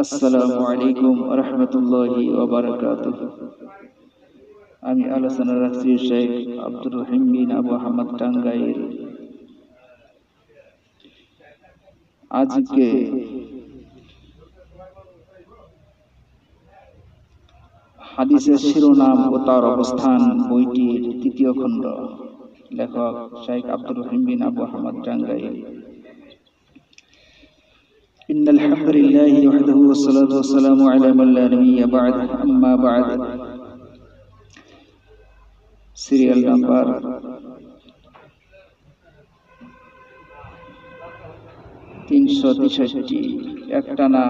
আসসালামু আলাইকুম রহমতুল্লাহি ওয়া বারাকাতুহু। আমি আলোচনা রাখছি শেখ আব্দুর রহিম বিন আবু আহমদ টাঙ্গাইল। আজকে হাদিসের শিরোনাম ও তার অবস্থান বইটির তৃতীয় খণ্ড, লেখক শেখ আব্দুর রহিম বিন আবু আহমদ টাঙ্গাইল। إن الحمد لله وحده والصلاة والسلام على من لا نبي بعد أما بعد। Serial number 363। একটানা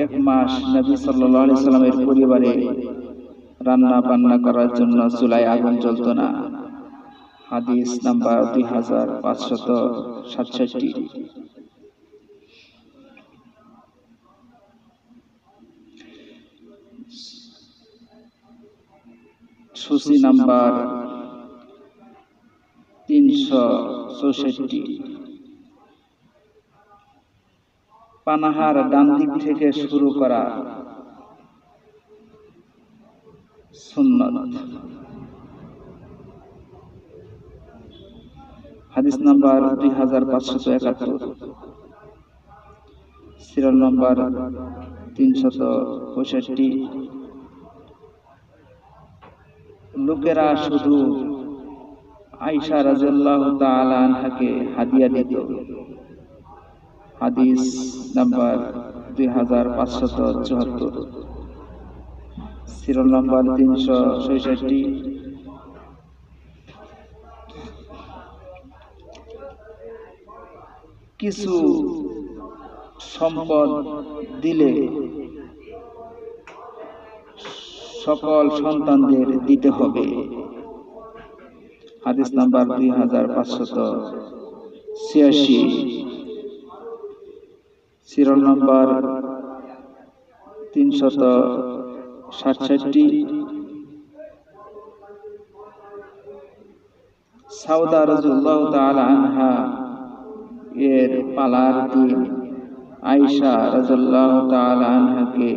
এক মাস নবী সাল্লাল্লাহু আলাইহি সাল্লামের পরিবারে রান্না বান্না করার জন্য চুলায় আগুন জ্বলত না। হাদিস নাম্বার 2567। সূচি নাম্বার 364। পানাহার ডান দিক থেকে শুরু করা সুন্নাত। হাদিস নাম্বার 2571। Serial number 365। লোকেরা শুধু আয়েশা রাদিয়াল্লাহু তাআলা আনহাকে হাদিয়া দিত। হাদিস নাম্বার 2574। Serial number 366। কিছু সম্পদ দিলে সকল সন্তানদের দিতে হবে। হাদিস নাম্বার 2586। Serial number 367। সাউদা রাদিয়াল্লাহু তাআলা আনহা এর পালার দিন আয়েশা রাদিয়াল্লাহু তাআলা আনহাকে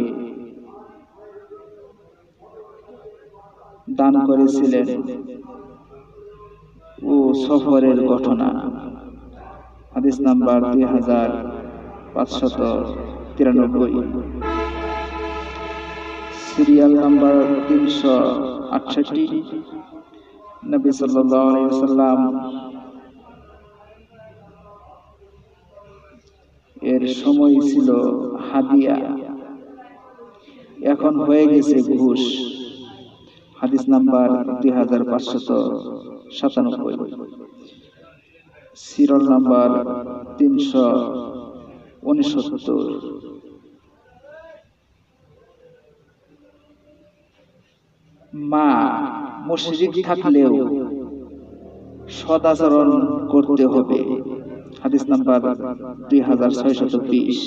দান করেছিলেন ও সফরের ঘটনা। হাদিস নাম্বার 2593। Serial number 368। নবী সাল্লাল্লাহু আলাইহি ওয়াসাল্লাম এর সময় ছিল হাদিয়া, এখন হয়ে গেছে ঘুষ। হাদিস নাম্বার 2597। Serial number 369। মা মুশরিক থাকলেও সদাচরণ করতে হবে। হাদিস নাম্বার 2620।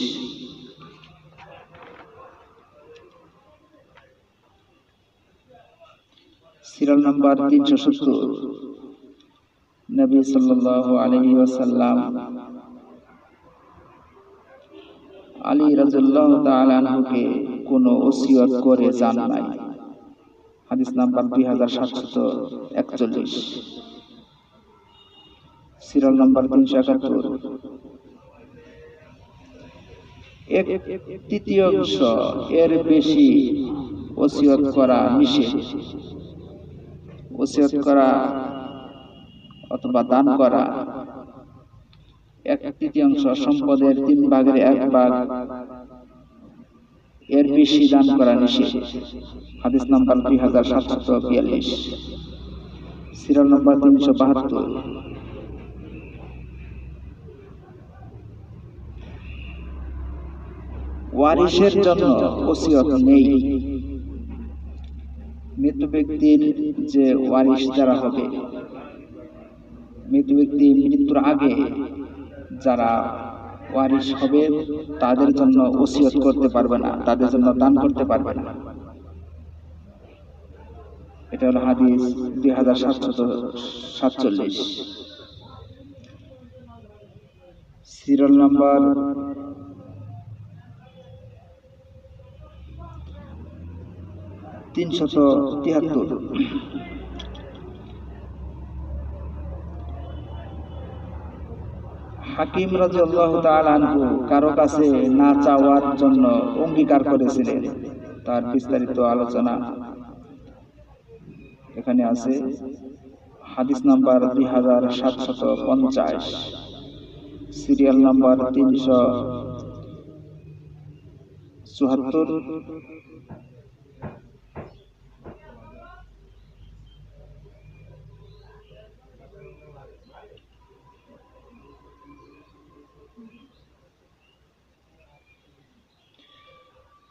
Serial number 370। নবী সাল্লাল্লাহু আলাইহি ওয়াসাল্লাম আলী রাদিয়াল্লাহু তাআলা আনহুকে কোনো ওসিয়ত করে যান নাই। হাদিস নাম্বার 2741। Serial number 371। এক তৃতীয়াংশ এর বেশি ওসিয়ত করা নিষেধ। ওসিয়ত করা অথবা দান করা এক তৃতীয়াংশ সম্পদের 3/1 এর বেশি দান করা নিষেধ। হাদিস নাম্বার 2742। Serial number 372। ওয়ারিসের জন্য ওসিয়ত নেই। মৃত ব্যক্তির যে ওয়ারিস যারা হবে, মৃত ব্যক্তি মৃত্যুর আগে যারা ওয়ারিস হবে তাদের জন্য ওসিয়ত করতে পারবে না, তাদের জন্য দান করতে পারবে না। এটা হলো হাদিস 2747। Serial number 373। হাকিম রাদিয়াল্লাহু তাআলা আনহু কারো কাছে না চাওয়ার জন্য অঙ্গীকার করেছিলেন। তার বিস্তারিত আলোচনা এখানে আছে। হাদিস নাম্বার 2750, সিরিয়াল নাম্বার 374।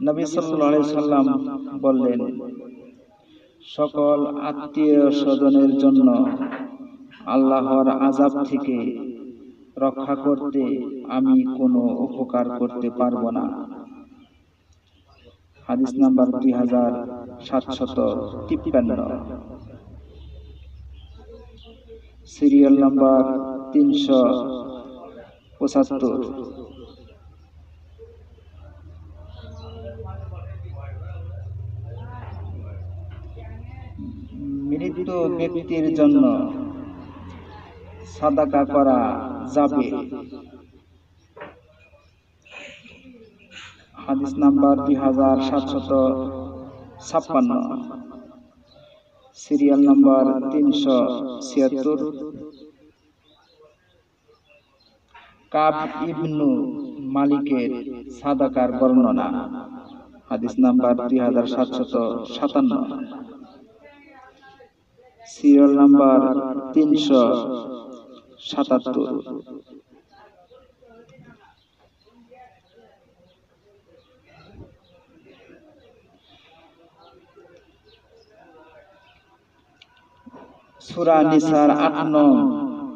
নবী সাল্লাল্লাহু আলাইহি সাল্লাম বললেন, সকল আত্মীয় স্বজনের জন্য আল্লাহর আযাব থেকে রক্ষা করতে আমি কোনো উপকার করতে পারবো না। হাদিস নাম্বার 2753, সিরিয়াল নাম্বার 375। মৃত ব্যক্তির জন্য সাদাকা করা যাবে। হাদিস নাম্বার 2756, সিরিয়াল নাম্বার 376। কাব ইবনু মালিকের সাদাকার বর্ণনা। হাদিস নাম্বার 2757, সিরিয়াল নাম্বার 377। সূরা নিসার 8 নং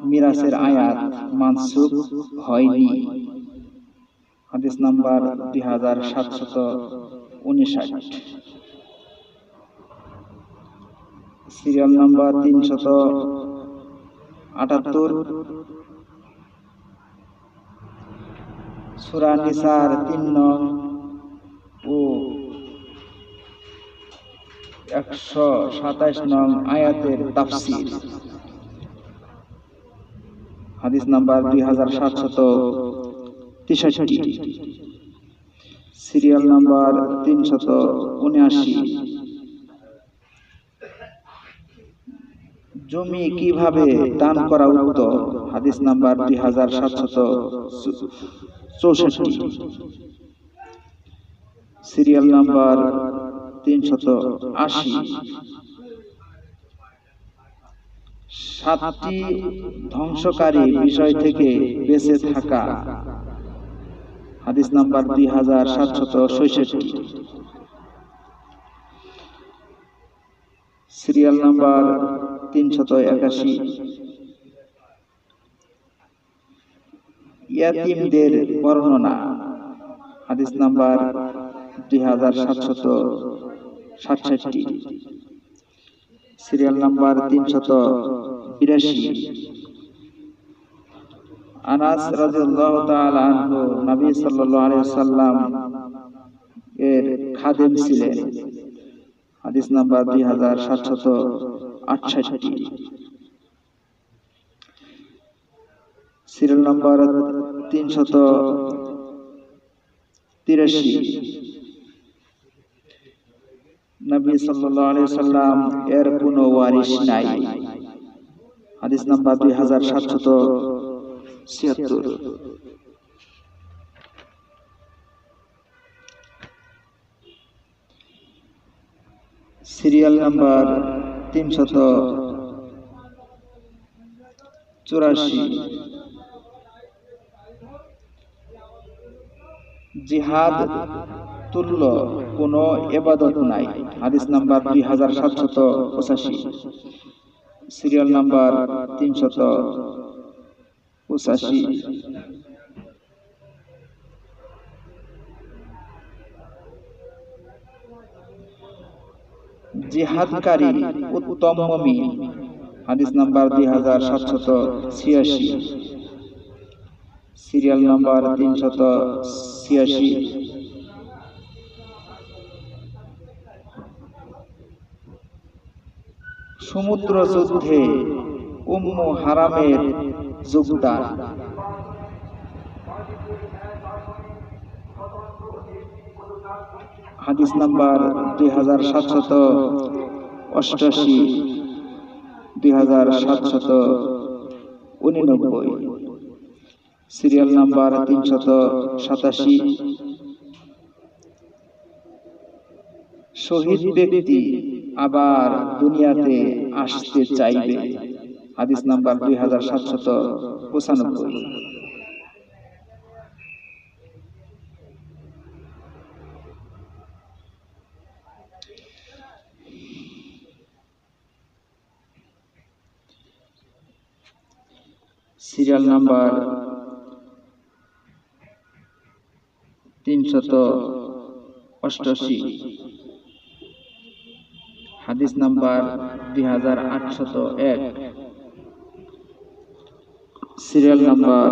মিরাসের আয়াত মানসুখ হয়নি। হাদিস নাম্বার 2759, সিরিয়াল নাম্বার 378। সূরা নিসার 3 নং ও 127 নং আয়াতের তাফসীর। হাদিস নাম্বার 2763, সিরিয়াল নাম্বার 379। জমি কিভাবে দান করা উত্তম? হাদিস নাম্বার 2764, সিরিয়াল নাম্বার 380। 7টি ধ্বংসকারী বিষয় থেকে বেঁচে থাকা। হাদিস নাম্বার 2766, সিরিয়াল নাম্বার 381। ইয়াতীমদের বর্ণনা। হাদিস নাম্বার 2767, সিরিয়াল নাম্বার 382। আনাস রাদিয়াল্লাহু তাআলা আনহু নবী সাল্লাল্লাহু আলাইহি ওয়াসাল্লাম এর খাদেম ছিলেন। হাদিস নাম্বার 2768, সিরিয়াল নাম্বার 383। নবী সাল্লাল্লাহু আলাইহি ওয়াসাল্লাম এর কোনো ওয়ারিশ নাই। হাদিস নাম্বার 2776, সিরিয়াল নাম্বার 384। জিহাদ তুল্য কোনো ইবাদত নাই। হাদিস নাম্বার 2785, সিরিয়াল নাম্বার 385। জিহাদকারী উত্তম মুমিন। হাদিস নাম্বার 2786, সিরিয়াল নাম্বার 386। সমুদ্র যুদ্ধে উম্মু হারামের যোগদান। হাদিস নাম্বার 2788, 2789, সিরিয়াল নাম্বার 387। শহীদ ব্যক্তি আবার দুনিয়াতে আসতে চাইবে। হাদিস নাম্বার 2795। সিরিয়াল নাম্বার 388, হাদিস নাম্বার 2801, সিরিয়াল নাম্বার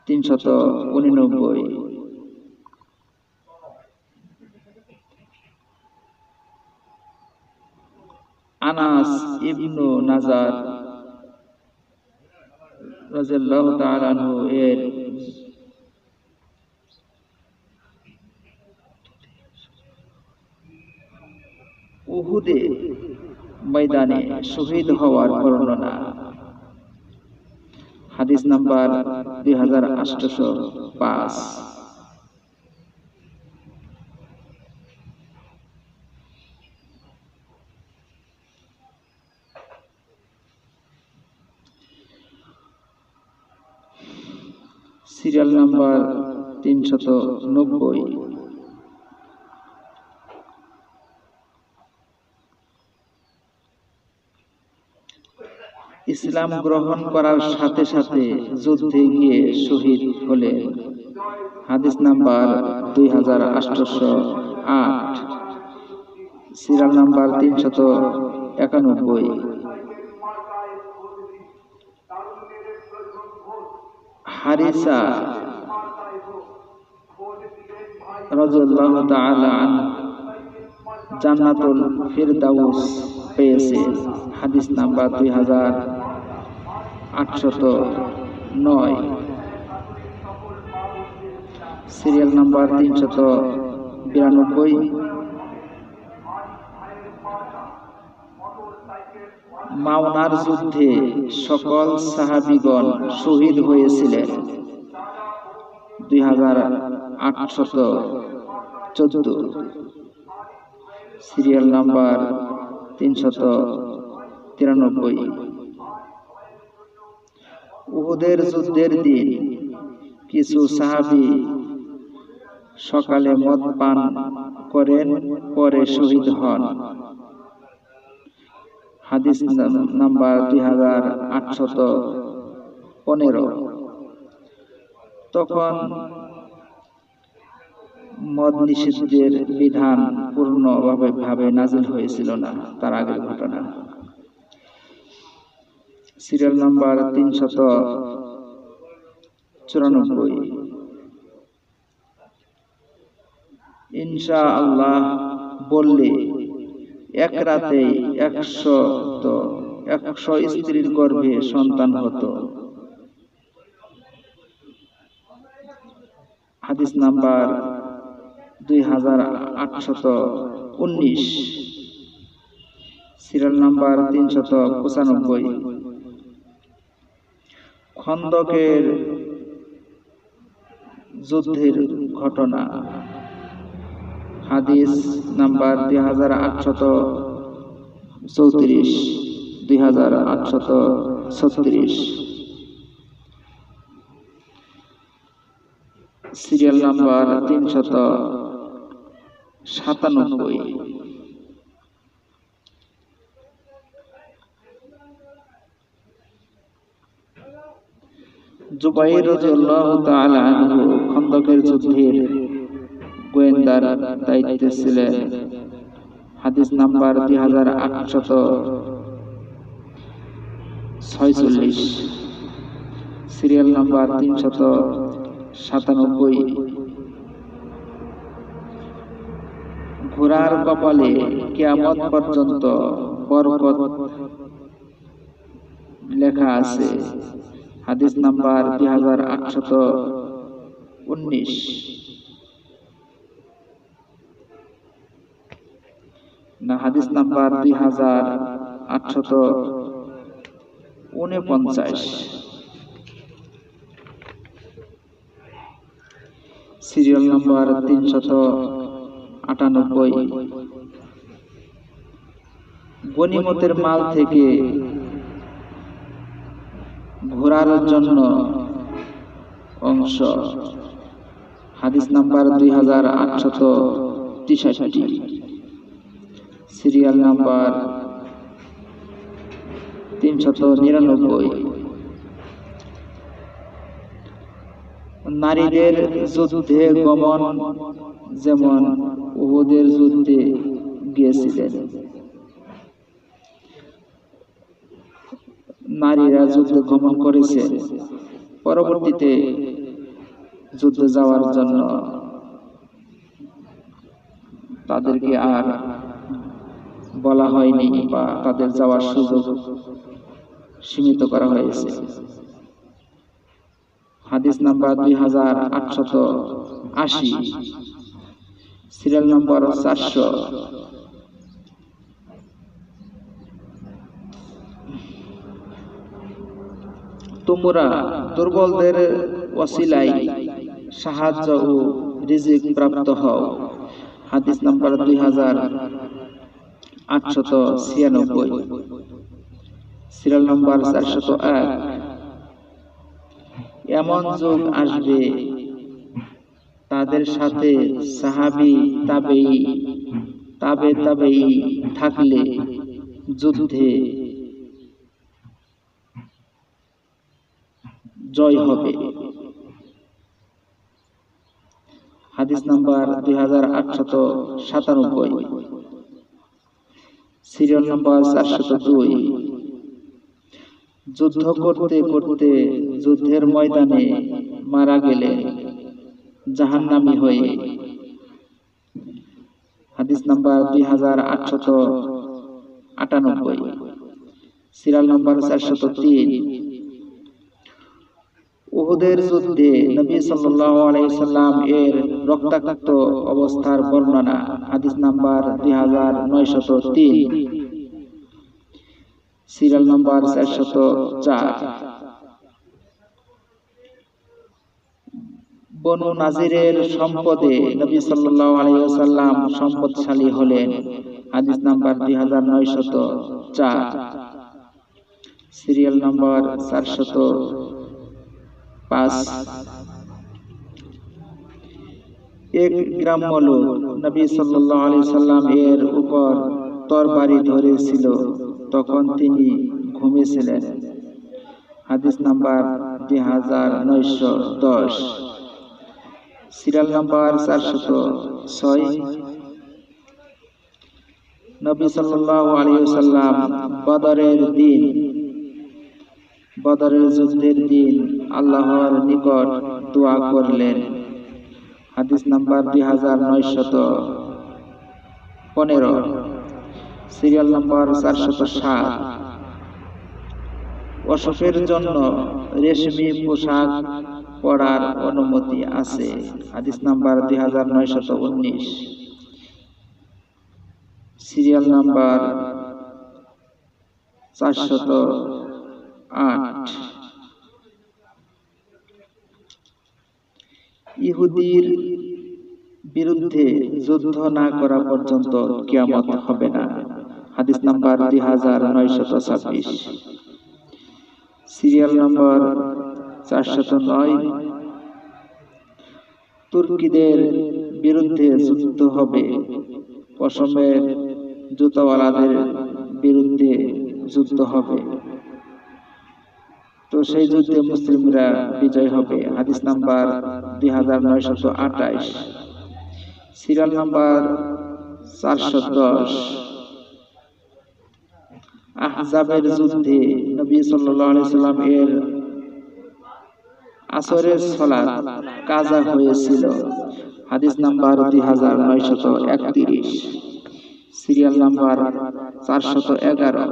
389। আনাস ইবনু নাজার রাদিয়াল্লাহু তাআলা আনহু এর উহুদে ময়দানে শহীদ হওয়ার বর্ণনা। হাদিস নাম্বার 2805। Serial number 390। ইসলাম গ্রহণ করার সাথে সাথে যুদ্ধে গিয়ে শহীদ হলেন। হাদিস নাম্বার 2808, সিরিয়াল নাম্বার 391। হারিসা রাদিয়াল্লাহু তাআলা আনহু জান্নাতুল ফিরদাউস পেয়েছে। হাদিস নাম্বার 2809, সিরিয়াল নাম্বার 392। মাওনার যুদ্ধে সকল সাহাবীগণ শহীদ হয়েছিলেন। 2814, সিরিয়াল নাম্বার 393। উহুদের যুদ্ধের দিন কিছু সাহাবী সকালে মদ পান করেন, পরে শহীদ হন। হাদিস নাম্বার 2815। তখন মদ নিষিদ্ধের বিধান পূর্ণভাবে নাজিল হয়েছিল না, তার আগের ঘটনা। Serial number 394। ইনশাআল্লাহ বললে এক রাতে 100 স্ত্রীর গর্ভে সন্তান হতো। হাদিস নাম্বার 2819, সিরিয়াল নাম্বার 395। খন্দকের যুদ্ধের ঘটনা। হাদিস নাম্বার 2834, 2836, সিরিয়াল নাম্বার 397। জুবাইর রাদিয়াল্লাহু তাআলা আনহু খন্দকের যুদ্ধের গোয়েন্দার দায়িত্বে ছিলেন। হাদিস নাম্বার 2846, সিরিয়াল নাম্বার 397। ঘোড়ার কপালে কিয়ামত পর্যন্ত বরকত লেখা আছে। হাদিস নাম্বার 2819। না, হাদিস নাম্বার 2849, সিরিয়াল নাম্বার 398। গনিমতের মাল থেকে ঘোরার জন্য অংশ। হাদিস নাম্বার 2863, সিরিয়াল নাম্বার 399। নারীদের যুদ্ধে গমন, যেমন উহুদের যুদ্ধে গিয়েছিলেন। নারীরা যুদ্ধে গমন করেছে, পরবর্তীতে যুদ্ধে যাওয়ার জন্য তাদেরকে আর বলা হয়নি বা তাদের যাওয়ার সুযোগ সীমিত করা হয়েছে। হাদিস নাম্বার 2880, সিরিয়াল নাম্বার 400। তোমরা দুর্বলদের ওসিলায় সাহায্য ও রিজিক প্রাপ্ত হও। হাদিস নাম্বার 2896, সিরিয়াল নাম্বার 401। এমন যুগ আসবে তাদের সাথে সাহাবী তাবেঈ থাকলে যুদ্ধে জয় হবে। হাদিস নাম্বার 2897, সিরিয়াল নাম্বার 402। যুদ্ধ করতে করতে যুদ্ধের ময়দানে মারা গেলে জাহান্নামী হয়ে। হাদিস নাম্বার 2898, সিরিয়াল নাম্বার 403। উহুদের যুদ্ধে নবী সাল্লাল্লাহু আলাইহি সাল্লাম এর রক্তাক্ত অবস্থার বর্ণনা। হাদিস নাম্বার 2903, সিরিয়াল নাম্বার 404। বনু নাজিরের সম্পদে নবী সাল্লাল্লাহু আলাইহি ওয়াসাল্লাম সম্পদশালী হলেন। হাদিস নাম্বার 2904, সিরিয়াল নাম্বার 405। এক গ্রাম্য লোক নবী সাল্লাল্লাহু আলাইহি সাল্লাম এর উপর তরবারি ধরেছিল, তখন তিনি ঘুমিয়েছিলেন। হাদিস নাম্বার 2910, সিরিয়াল নাম্বার 406। নবী সাল্লাল্লাহু আলাইহি ওয়াসাল্লাম বদরের যুদ্ধের দিন আল্লাহর নিকট দোয়া করলেন। হাদিস নাম্বার 2915, সিরিয়াল নাম্বার 407। অসুখের জন্য রেশমি পোশাক পরার অনুমতি আছে। হাদিস নাম্বার 2919, সিরিয়াল নাম্বার 408। ইহুদির বিরুদ্ধে যুদ্ধ না করা পর্যন্ত কিয়ামত হবে না। হাদিস নাম্বার 2926, সিরিয়াল নাম্বার 409। তুর্কিদের বিরুদ্ধে যুদ্ধ হবে, পশমের জুতাওয়ালাদের বিরুদ্ধে যুদ্ধ হবে, তো সেই যুদ্ধে মুসলিমরা বিজয় হবে। হাদিস নাম্বার 2928, সিরিয়াল নাম্বার 410। আহজাবের যুদ্ধে নবী সাল্লাল্লাহু আলাইহি সাল্লাম এর আসরের সালাত কাজা হয়েছিল। হাদিস নাম্বার 2931, সিরিয়াল নাম্বার 411।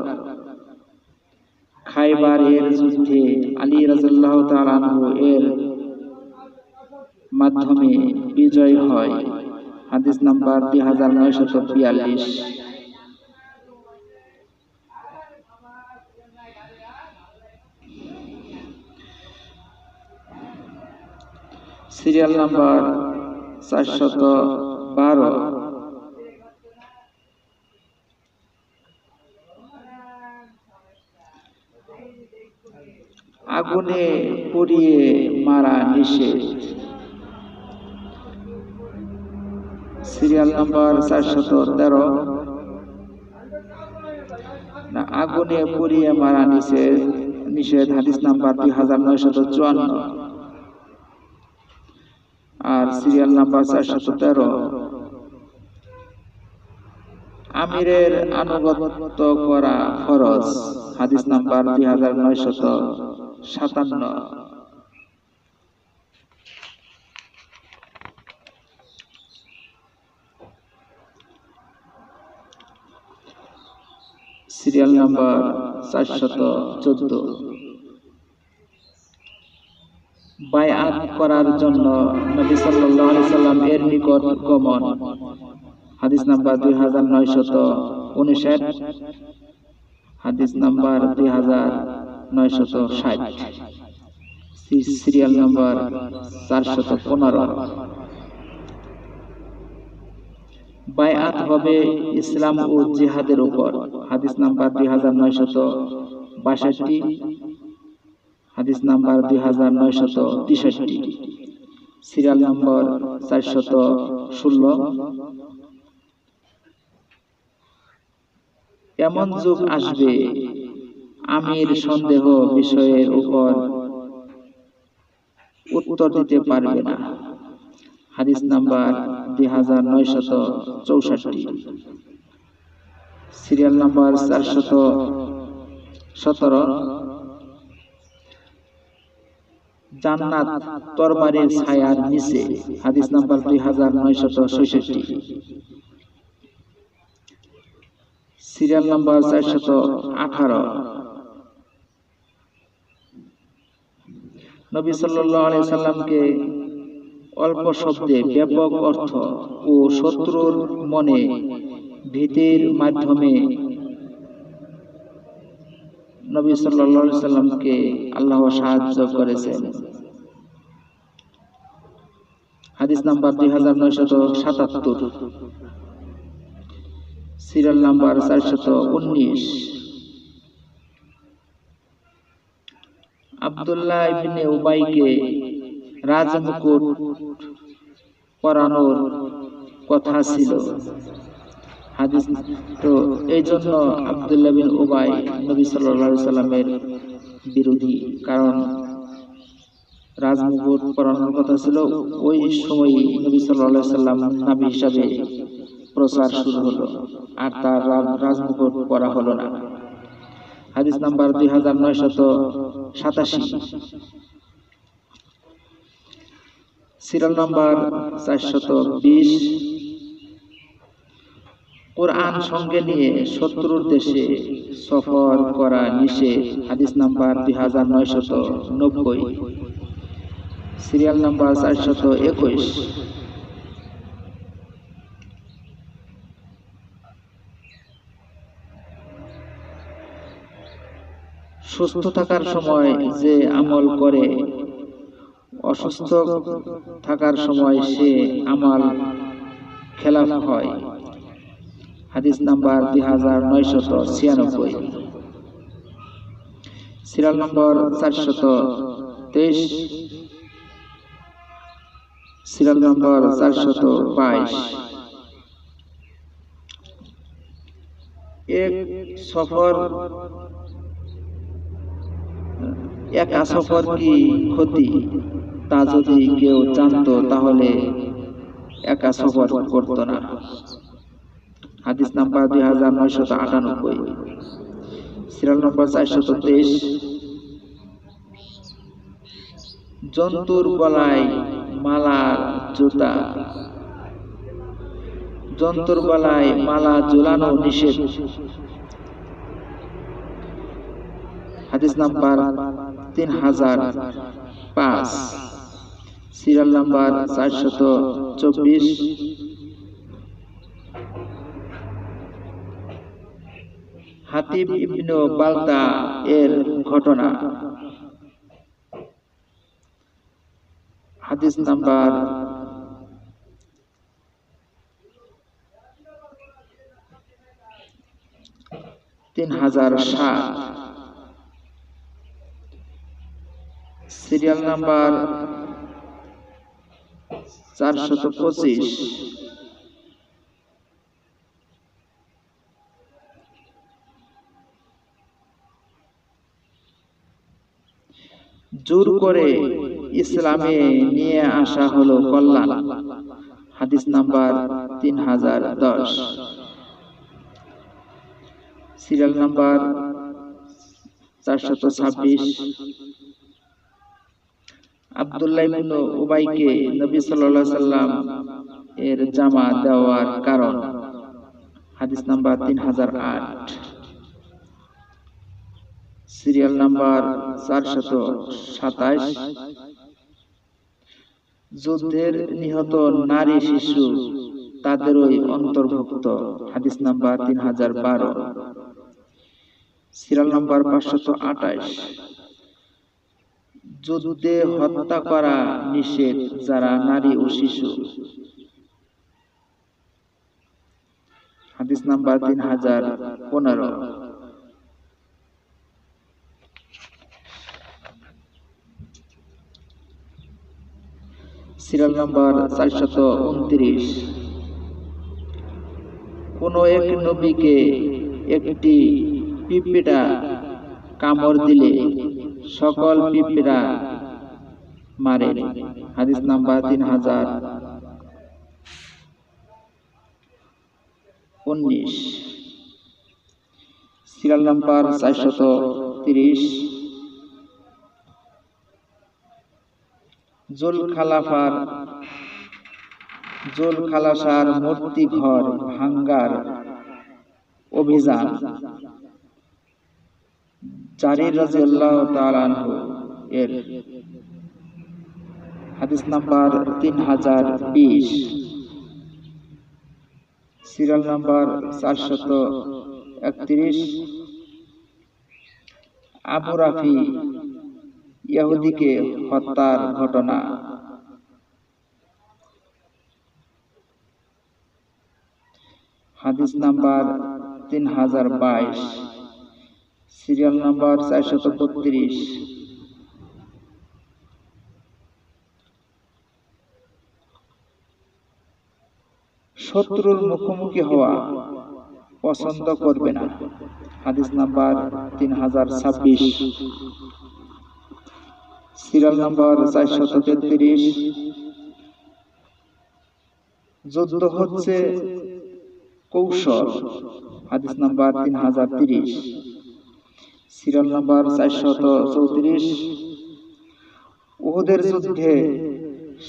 খাইবারের যুদ্ধে আলী রাদিয়াল্লাহু তাআলা আনহু এর মাধ্যমে বিজয় হয়, হাদিস নাম্বার 2942। Serial number 412। আগুনে পুড়িয়ে মারা নিষেধ, সিরিয়াল নাম্বার 413। আগুনে পুড়িয়ে মারা নিষেধ, হাদিস নাম্বার 2954। আর সিরিয়াল নাম্বার 413। আমিরের আনুগত্য করা ফরজ, হাদিস নাম্বার 2957। Serial number 414। বায়আত করার জন্য নবী সাল্লাল্লাহু আলাইহি সাল্লাম এর নিকট গমন, হাদিস নাম্বার 2959, হাদিস নাম্বার 2960। Serial number 415। বায়আত হবে ইসলাম ও জিহাদের উপর, হাদিস নাম্বার 2962, হাদিস নাম্বার 2963। Serial number 416। এমন যুগ আসবে আমির সন্দেহ বিষয়ের উপর উত্তর দিতে পারবে না, হাদিস নাম্বার 2964। Serial number 417। জান্নাত তরবারির ছায়ার নিচে, হাদিস নাম্বার 2966। Serial number 418। নবী সাল্লাল্লাহু আলাইহি সাল্লামকে অল্প শব্দে ব্যাপক অর্থ ও শত্রুর মনে ভীতির মাধ্যমে নবী সাল্লাল্লাহু আলাইহি সাল্লামকে আল্লাহ সাহায্য করেছেন, হাদিস নাম্বার 2977। Serial number 419। আব্দুল্লাহ ইবনে উবাইকে রাজমুকুট পরানোর কথা ছিল, হাদিস। তো এই জন্য আব্দুল্লাহ বিন উবাই নবী সাল্লাল্লাহু আলাইহি সাল্লামের বিরোধী, কারণ রাজমুকুট পরানোর কথা ছিল। ওই সময় নবী সাল্লাল্লাহু আলাইহি সাল্লাম নবী হিসাবে প্রচার শুরু হলো, আর তার রাজমুকুট পরা হলো না, হাদিস নাম্বার 2987। Serial number 420। কোরআন সঙ্গে নিয়ে শত্রুর দেশে সফর করা নিষেধ, হাদিস নাম্বার 2990। Serial number 421। সুস্থ থাকার সময় যে আমল করে, অসুস্থ থাকার সময় সে আমল খেলাফ হয়, হাদিস number 2996। Serial number 423, serial number 422। একা সফর কি ক্ষতি, তা যদি কেউ জানতো তাহলে একা সফর করতো না, হাদিস নাম্বার 2998। Serial number 423। জন্তুর গলায় মালার জুতা, জন্তুর গলায় মালা ঝোলানো নিষেধ। হাদিস নাম্বার 3005, সিরিয়াল নাম্বার 424। হাতিব ইবনে বালতা এর ঘটনা। হাদিস নাম্বার 3007, সিরিয়াল নাম্বার 425। জোর করে ইসলামে নিয়ে আসা হলো কল্যাণ। হাদিস নাম্বার 3010, সিরিয়াল নাম্বার 426। আব্দুল্লাহ ইবনে উবাইকে নবী সাল্লাল্লাহু আলাইহি সাল্লাম এর জামা দেওয়ার কারণ। হাদিস নাম্বার 3008, সিরিয়াল নাম্বার 427। যুদ্ধের নিহত নারী শিশু তাদেরই অন্তর্ভুক্ত। হাদিস নাম্বার 3012, সিরিয়াল নাম্বার 528। যুদ্ধে হত্যা করা নিষেধ যারা নারী ও শিশু। হাদিস নাম্বার 3015, সিরিয়াল নাম্বার 429। কোন এক নবীকে একটি পিঁপড়া কামড় দিলে সকল পিঁপড়া মারে। হাদিস নাম্বার 3019, সিরিয়াল নাম্বার 430। জুলখালাসার মূর্তি ঘর ভাঙ্গার অভিযান। জারির রাদিয়াল্লাহু তাআলা আনহু এর। হাদিস number 3020, serial number 431। Abu Rafi ইহুদিকে হত্যার ঘটনা। হাদিস নাম্বার 3022, সিরিয়াল নাম্বার 432। শত্রুর মুখোমুখি হওয়া পছন্দ করবে না। হাদিস নাম্বার 3026, সিরিয়াল নাম্বার 433। যুদ্ধ হচ্ছে কৌশল। হাদিস নাম্বার 3030, সিরিয়াল নাম্বার 434। উহুদের যুদ্ধে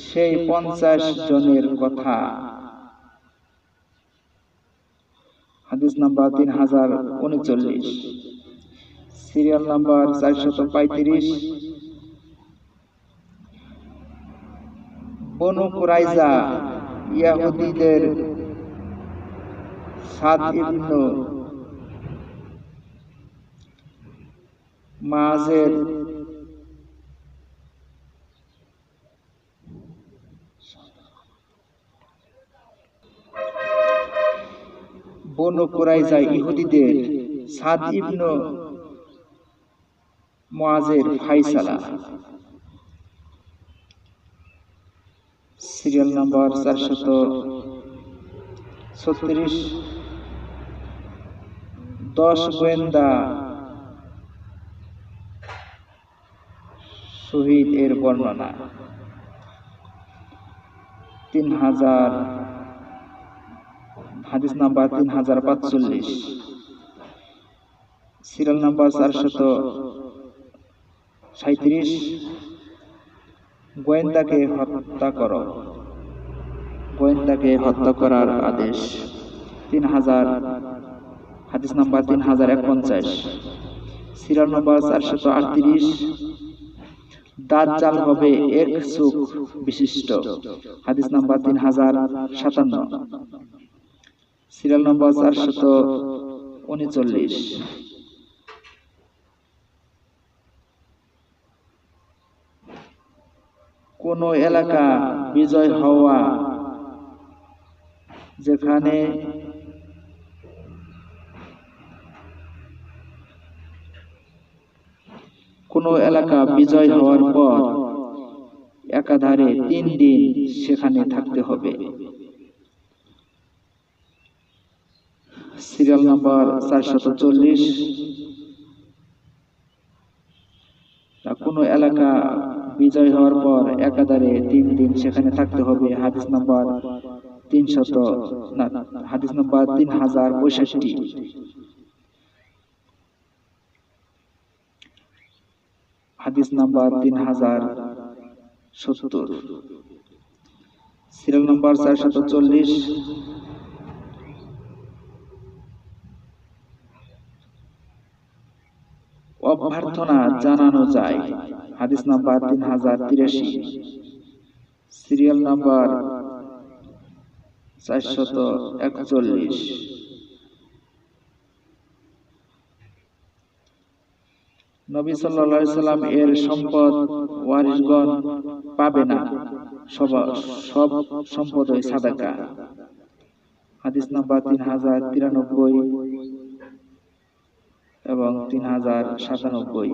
সেই 50 জনের কথা। হাদিস নাম্বার 3039, সিরিয়াল নাম্বার 435। বনু কুরাইজা ইহুদীদের সাদ ইবনে মুআযের বনু কুরাইজা ইহুদীদের সাদ ইবনে মুআযের ফায়সালা। Serial number 436। 10 গোয়েন্দা শহীদ এর বর্ণনা। 3000, হাদিস নাম্বার 3045, সিরিয়াল নাম্বার 437। গোয়েন্দাকে হত্যা করো। গোয়েন্দাকে হত্যা করার আদেশ। 3000 হাদিস নাম্বার 3051। Serial number 438। দাজ্জাল হবে এক চোখ বিশিষ্ট। হাদিস নাম্বার 3057। Serial number 439। কোন এলাকা বিজয় হওয়া যেখানে কোন এলাকা বিজয় হওয়ার পর একাধারে 3 দিন সেখানে থাকতে হবে। Serial number 440। কোন এলাকা বিজয় হওয়ার পর একাধারে 3 দিন সেখানে থাকতে হবে। হাদিস নাম্বার 3065। হাদিস নাম্বার 3070। Serial number 440। অভ্যর্থনা জানানো যায়। হাদিস নাম্বার 3083। Serial number 441। নবী সাল্লাল্লাহু আলাইহি সাল্লাম এর সম্পদ ওয়ারিসগণ পাবে না, সব সম্পদই সাদাকা। হাদিস নাম্বার 3093 এবং 3097।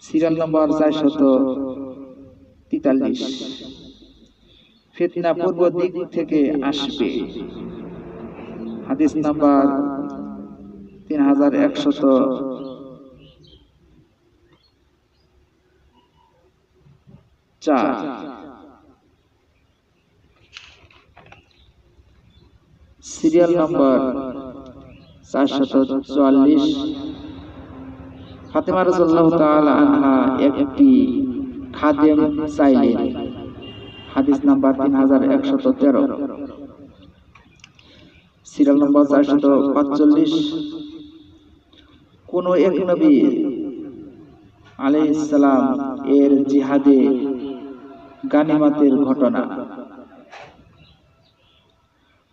Serial number 443। ফিতনা পূর্ব দিক থেকে আসবে। হাদিস নাম্বার 3104। Serial number 444। ফাতেমা রাদিয়াল্লাহু তাআলা আনহা একটি খাদেম চাইলেন। হাদিস নাম্বার 3113। Serial number 445। কোন এক নবী আলাইহিস সালাম এর জিহাদে গানিমাতের ঘটনা।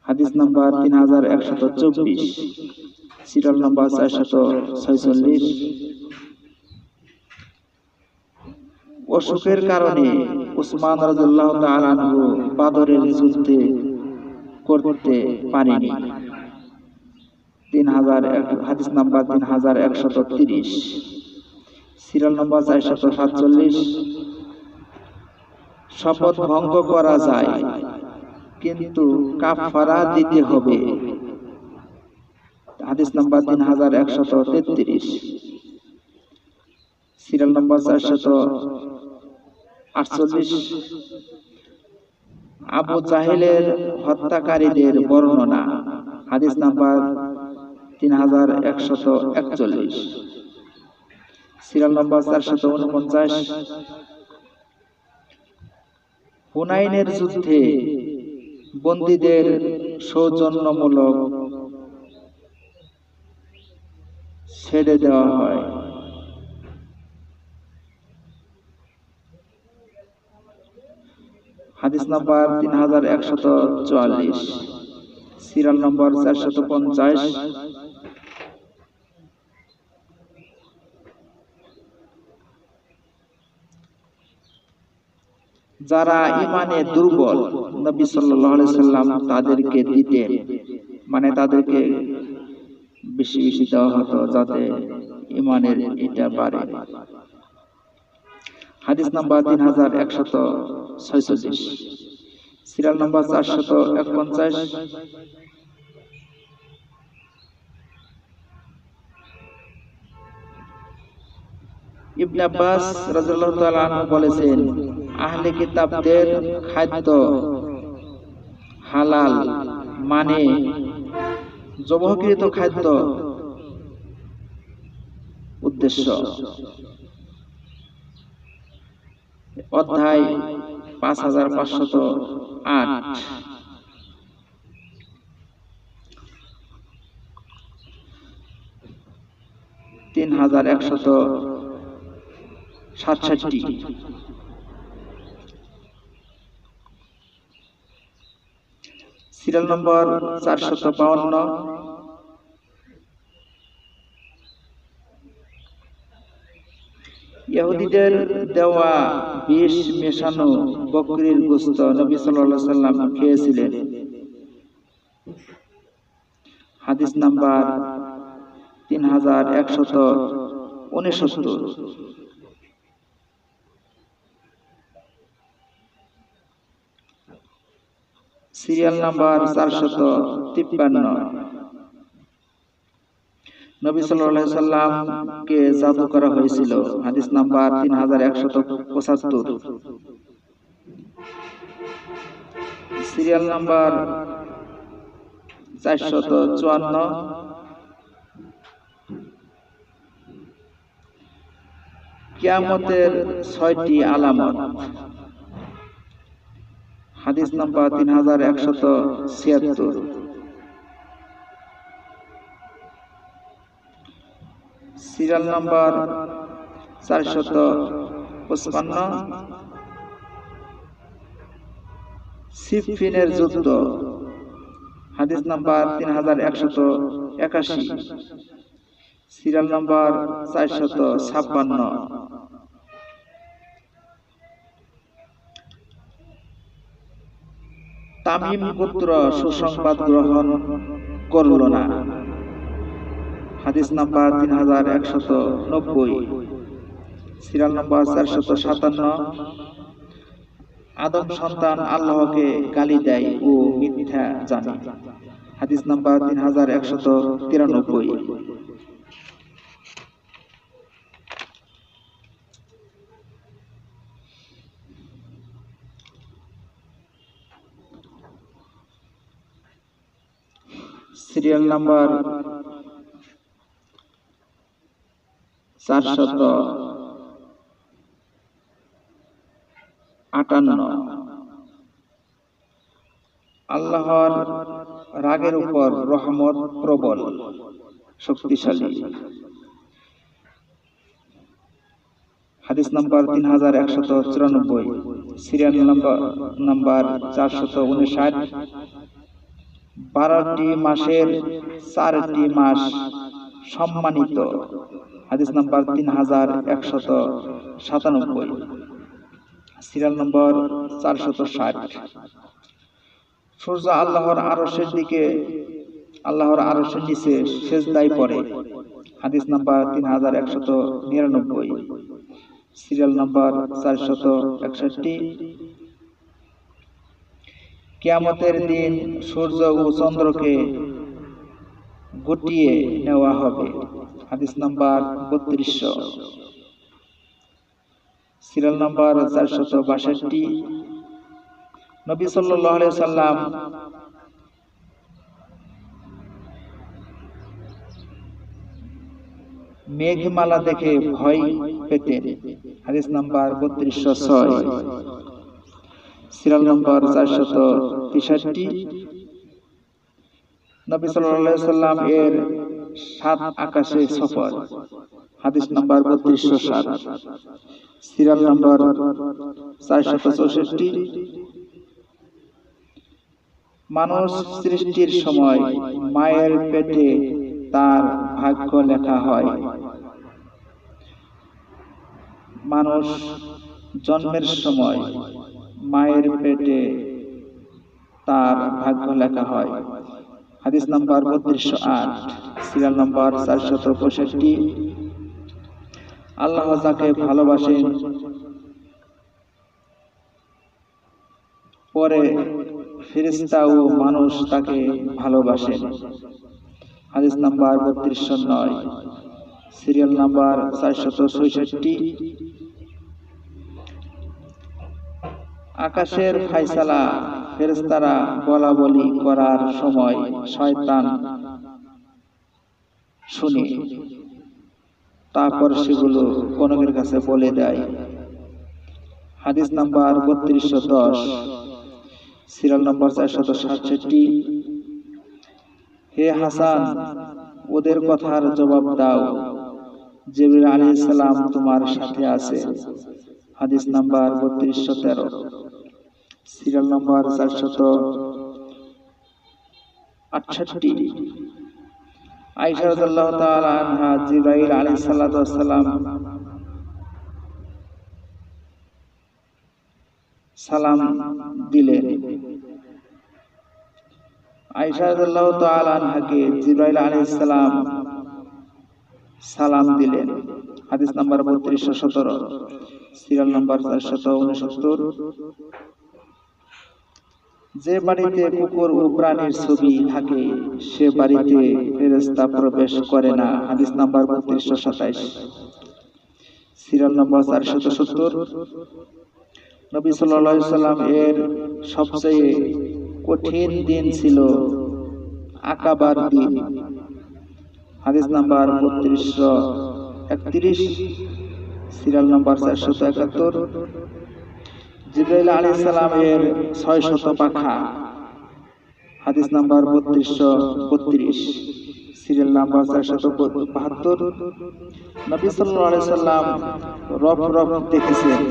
হাদিস নাম্বার 3124। Serial number 446। অসুখের কারণে উসমান রাদিয়াল্লাহু তাআলা আনহু বদরের যুদ্ধে করতে পারেনি। হাদিস নাম্বার 3130। Serial number 447। শপথ ভঙ্গ করা যায় কিন্তু কাফারা দিতে হবে। হাদিস নাম্বার 3133। Serial number 448। আবু জাহেলের হত্যাকারীদের বর্ণনা। হাদিস নাম্বার 3141। Serial number 449। হুনাইনের যুদ্ধে বন্দীদের সৌজন্যমূলক ছেড়ে দেওয়া হয়। হাদিস নাম্বার 3144। Serial number 450। যারা ঈমানে দুর্বল নবী সাল্লাল্লাহু আলাইহি সাল্লাম তাদেরকে দিতেন, মানে তাদেরকে বেশি বেশি দেওয়া হতো যাতে ঈমানের এটা বাড়ে। হাদিস নাম্বার 3146। Serial number 451। ইবনে আব্বাস রাদিয়াল্লাহু তাআলা আনহু বলেছেন, আহলে কিতাবদের খাদ্য হালাল, মানে জবহকৃত খাদ্য উদ্দেশ্য। অধ্যায় 5508। 3167। Serial number 452। ইহুদিদের দেওয়া বিষ মেশানো বকরির গোশত নবী সাল্লাল্লাহু আলাইহি সাল্লাম খেয়েছিলেন। হাদিস নাম্বার 3169। Serial number 453। নবী সাল্লাল্লাহু আলাইহি সাল্লামকে জাদু করা হয়েছিল। হাদিস নাম্বার 3175। Serial number 454। কিয়ামতের 6টি আলামত। হাদিস নাম্বার 3176। Serial number 455। সিফফিনের যুদ্ধ। হাদিস নাম্বার 3181। Serial number 456। তামিম পুত্র সুসংবাদ গ্রহণ করল না। হাদিস নাম্বার 3190। Serial number 457। আদম সন্তান আল্লাহকে গালি দেয় ও মিথ্যা জানে। হাদিস নাম্বার 3193। Serial number 458। আল্লাহর রাগের উপর রহমত প্রবল শক্তিশালী। হাদিস নাম্বার 3194। Serial number 459। 12টি মাসের 4টি মাস সম্মানিত। হাদিস নাম্বার 3197। Serial number 460। সূর্য আল্লাহর আরশের নিচে সেজদায় পড়ে। হাদিস নাম্বার 3199। Serial number 461। কিয়ামতের দিন সূর্য ও চন্দ্রকে গুটিয়ে নেওয়া হবে। হাদিস নাম্বার 3200। Serial number 462। নবী সাল্লাল্লাহু আলাইহি সাল্লাম মেঘমালা দেখে ভয় পেতেন। হাদিস নাম্বার 3206। Serial number 463। নবী সাল্লাল্লাহু আলাইহি সাল্লাম এর 7 আকাশে সফর। হাদিস নাম্বার 3207। Serial number 464। মানুষ সৃষ্টির সময় মায়ের পেটে তার ভাগ্য লেখা হয়। মানুষ জন্মের সময় মায়ের পেটে তার ভাগ্য লেখা হয়। হাদিস নাম্বার 3208। Serial number 465। আল্লাহ যাকে ভালোবাসেন পরে ফেরেশতা ও মানুষ তাকে ভালোবাসেন। হাদিস নাম্বার 3209। Serial number 466। আকাশের ফায়সালা ফেরেশতারা বলা বলি করার সময় শয়তান শুনে, তারপর সেগুলো কনকের কাছে বলে দেয়। হাদিস নাম্বার 3210। Serial number 467। হে হাসান, ওদের কথার জবাব দাও, জিবরিল আলাইহিস সালাম তোমার সাথে আছে। হাদিস নাম্বার 3213, সিরিয়াল নাম্বার 468। আয়েশা রাদিয়াল্লাহু তাআলা আনহা জিবরাইল আলাইহিস সালাতু ওয়াস সালাম সালাম দিলেন। আয়েশা রাদিয়াল্লাহু তাআলা আনহাকে জিবরাইল আলাইহিস সালাম সালাম দিলেন। হাদিস নাম্বার 3217, সিরিয়াল নাম্বার 469। যে বাড়িতে কুকুর ও প্রাণীর ছবি থাকে সে বাড়িতে ফেরেশতা প্রবেশ করে না। হাদিস নাম্বার 3227, সিরিয়াল নাম্বার 470। নবী সাল্লাল্লাহু আলাইহি সাল্লাম এর সবচেয়ে কঠিন দিন ছিল আকাবার দিন। হাদিস নাম্বার 3231, সিরিয়াল নাম্বার 471। জিবরাইল আলাইহিস সালাম এর 600 পাখা। হাদিস নাম্বার 3232, সিরিয়াল নাম্বার 472। নবী সাল্লাল্লাহু আলাইহি সাল্লাম রব দেখেছেন।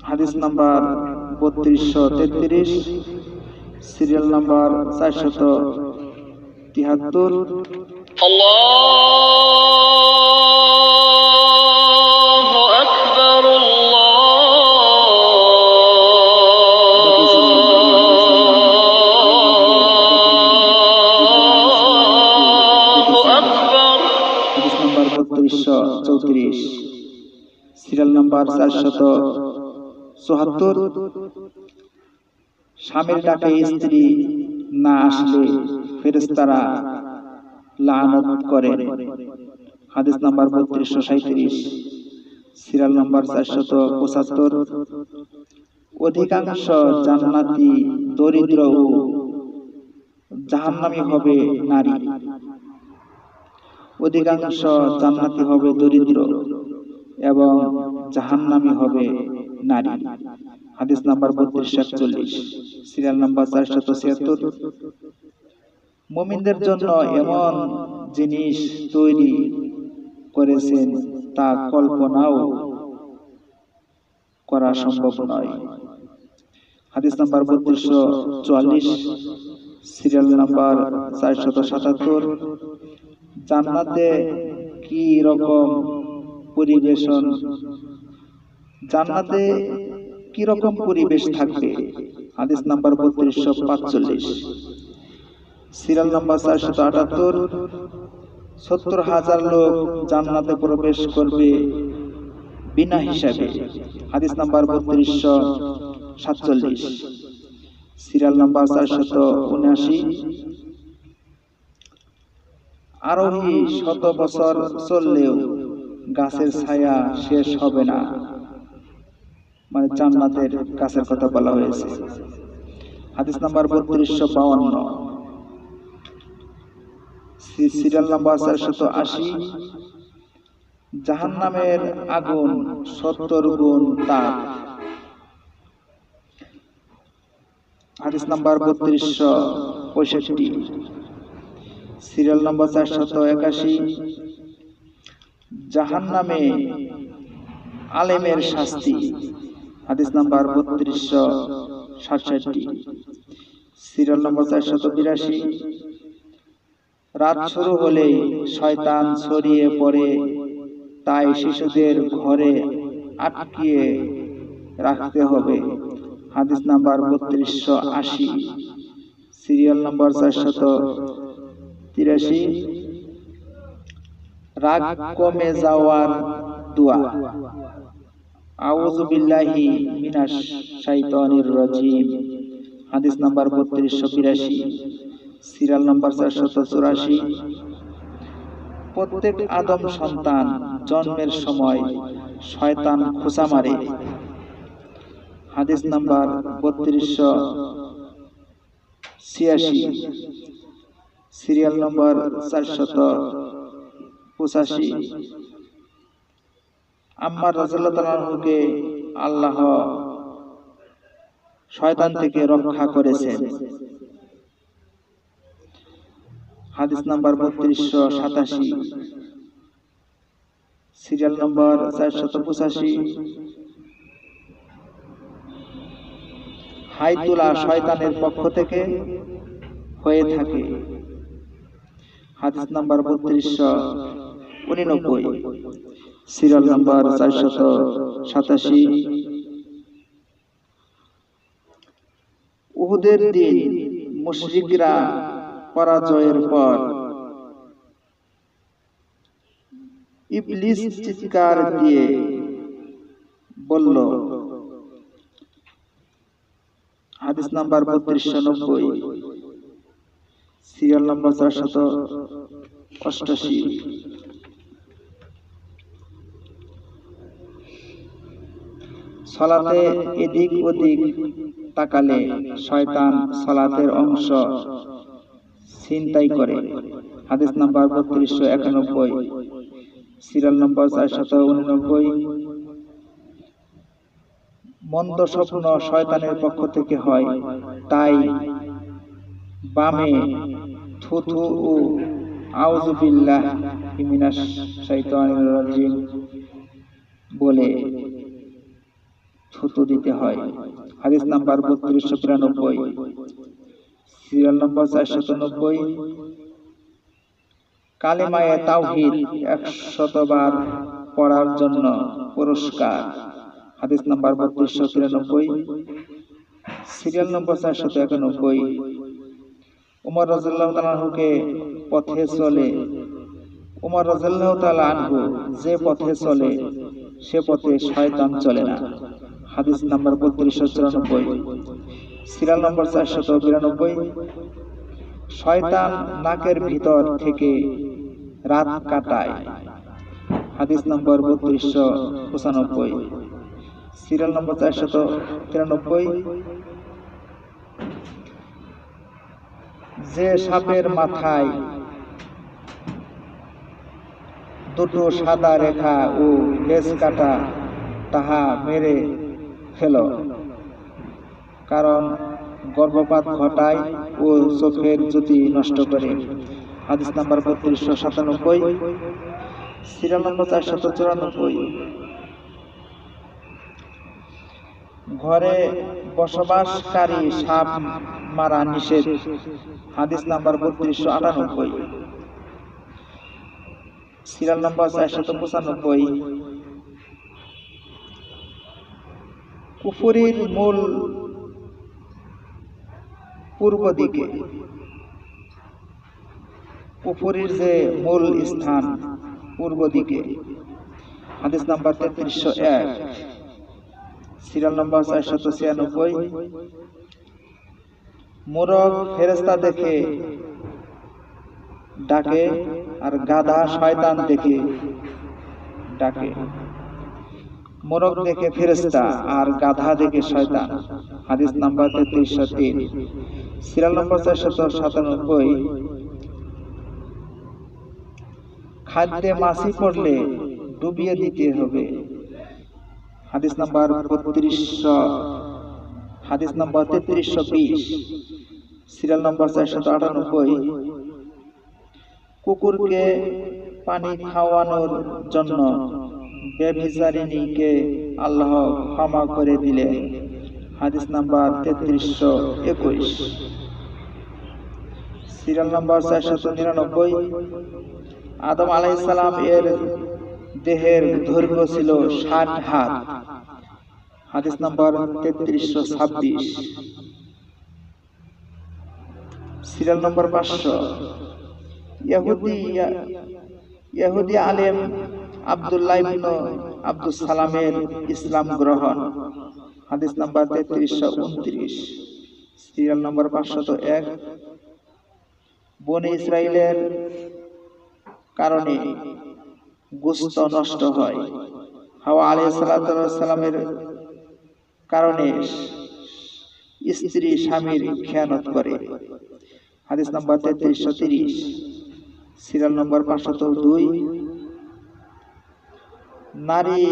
হাদিস নাম্বার 3233, সিরিয়াল নাম্বার 473। আল্লাহু আকবার, আল্লাহু আকবার। হাদিস নাম্বার 3234, সিরিয়াল নাম্বার 474। স্বামীর ডাকে স্ত্রী না আসলে ফেরেশতারা লানত করেন। হাদিস নাম্বার 3237, সিরিয়াল নাম্বার 475। অধিকাংশ জান্নাতি দরিদ্র ও জাহান্নামী হবে নারী। অধিকাংশ জান্নাতি হবে দরিদ্র এবং জাহান্নামী হবে নারী। হাদিস নাম্বার 3241, সিরিয়াল নাম্বার 476। মুমিনদের জন্য এমন জিনিস তৈরি করেছেন তা কল্পনাও করা সম্ভব নয়। হাদিস নাম্বার 3244, সিরিয়াল নাম্বার 477। জান্নাতে কি রকম পরিবেশ থাকবে? হাদিস নাম্বার 3245, সিরিয়াল নাম্বার 478। 70,000 লোক জান্নাতে প্রবেশ করবে বিনা হিসাবে। হাদিস নাম্বার 3247, সিরিয়াল নাম্বার 479। আরোহী 100 বছর চললেও গাছের ছায়া শেষ হবে না, মানে জান্নাতের গাছের কথা বলা হয়েছে। হাদিস নাম্বার 3252, সিরিয়াল নাম্বার 480। জাহান্নামের আগুন 70 গুণ তাপ। হাদিস নাম্বার 3265, সিরিয়াল নাম্বার 481। জাহান্নামে আলেমের শাস্তি। হাদিস নাম্বার 3267, সিরিয়াল নাম্বার 482। রাত শুরু হলেই শয়তান ছড়িয়ে পড়ে, তাই শিশুদের ঘরে আটকিয়ে রাখতে হবে। হাদিস নাম্বার 3280, সিরিয়াল নাম্বার 483। রাগ কমে যাওয়ার দোয়া। আউযু বিল্লাহি মিনাশ শাইতানির রাজিম। হাদিস নাম্বার 3282, সিরিয়াল নাম্বার 484। প্রত্যেক আদম সন্তান জন্মের সময় শয়তান খোঁচা মারে। হাদিস নাম্বার 3286, সিরিয়াল নাম্বার 485। আম্মার রাদিয়াল্লাহু তাআলা আনহুকে আল্লাহ শয়তান থেকে রক্ষা করেছেন। হাদিস নাম্বার 3287, সিরিয়াল নম্বর 485। হাই তোলা শয়তানের পক্ষ থেকে হয়ে থাকে, হাদিস নাম্বার 3289, সিরিয়াল নম্বর 487। উহুদের দিন মুশরিকরা পরাজয়ের পর ইবলিস চিৎকার দিয়ে বলল, হাদিস নাম্বার 3290, সিরিয়াল নম্বর 488। সালাতে এদিক ওদিক তাকালে শয়তান সালাতের অংশ ছিনতাই করে, হাদিস নাম্বার 3291, সিরিয়াল নম্বর 489। মন্দ স্বপ্ন শয়তানের পক্ষ থেকে হয়, তাই বামে থুথু ও আউযু বিল্লাহি মিনাশ শাইতানির রাজিম বলে থুতু দিতে হয়, হাদিস নাম্বার 3292, সিরিয়াল নম্বর 490। কালেমায়ে তাওহীদ 100 বার পড়ার জন্য পুরস্কার, হাদিস নাম্বার 3293, সিরিয়াল নম্বর 491। উমর রাদিয়াল্লাহু তাআলা আনহুকে পথে চলে, উমর রাদিয়াল্লাহু তাআলা আনহু যে পথে চলে সে পথে শয়তান চলে না, হাদিস নাম্বার 3294, সিরিয়াল নম্বর 492। শয়তান নাকের ভিতর থেকে রাত কাটায়, হাদিস নম্বর 3295, সিরিয়াল নম্বর 493। যে সাপের মাথায় দুটো সাদা রেখা ও লেজ কাটা, তাহা মেরে ফেল, কারণ গর্ভপাত ঘটায় ও চোখের জ্যোতি নষ্ট করে, হাদিস নাম্বার 3297, সিরিয়াল নম্বর 494। ঘরে বসবাসকারী সাপ মারা নিষেধ, হাদিস নাম্বার 3298, সিরিয়াল নম্বর 495। কুফরির মূল পূর্ব দিকে, কুফরির যে মূল স্থান পূর্ব দিকে, হাদিস নাম্বার 3301, সিরিয়াল নম্বর 496। মোরগ ফেরেশতা দেখে ডাকে আর গাধা শয়তান দেখে ডাকে, মোরগ দেখে ফেরেশতা আর গাধা দেখে শয়তান, হাদিস নাম্বার 3303, সিরিয়াল নম্বর 497। খাদ্যে মাছি পড়লে ডুবিয়ে দিতে হবে, হাদিস নাম্বার 3320, সিরিয়াল নম্বর 498। কুকুরকে পানি খাওয়ানোর জন্য ব্যভিচারিণীকে আল্লাহ ক্ষমা করে দিলেন, হাদিস নাম্বার 3321, সিরিয়াল নম্বর 499। আদম আলাইহিস সালাম এর দেহের দৈর্ঘ্য ছিল 60 হাত, হাদিস নাম্বার 3326, সিরিয়াল নম্বর 500। ইহুদি আলেম আব্দুল্লাহ ইবনে আব্দুস সালামের ইসলাম গ্রহণ, হাদিস নাম্বার 3329, সিরিয়াল নম্বর 501। বনী ইসরাইলের কারণে গোশত নষ্ট হয়, হাওয়া আলাইহিস সালামের কারণে স্ত্রী স্বামীর খেয়ানত করে, হাদিস নাম্বার 3330, সিরিয়াল নম্বর 502। নারী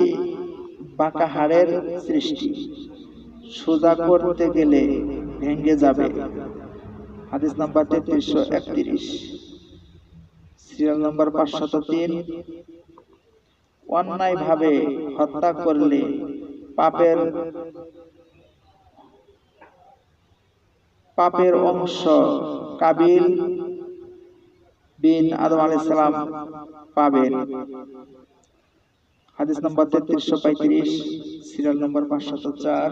বাঁকা হাড়ের সৃষ্টি, সোজা করতে গেলে ভেঙে যাবে, হাদিস নাম্বার 3331, সিরিয়াল নম্বর 503, অন্যায়ভাবে হত্যা করলে পাপের অংশ কাবিল বিন আদম আলাইহিস সালাম পাবেন। হাদিস নম্বর 3335, সিরিয়াল নম্বর 504।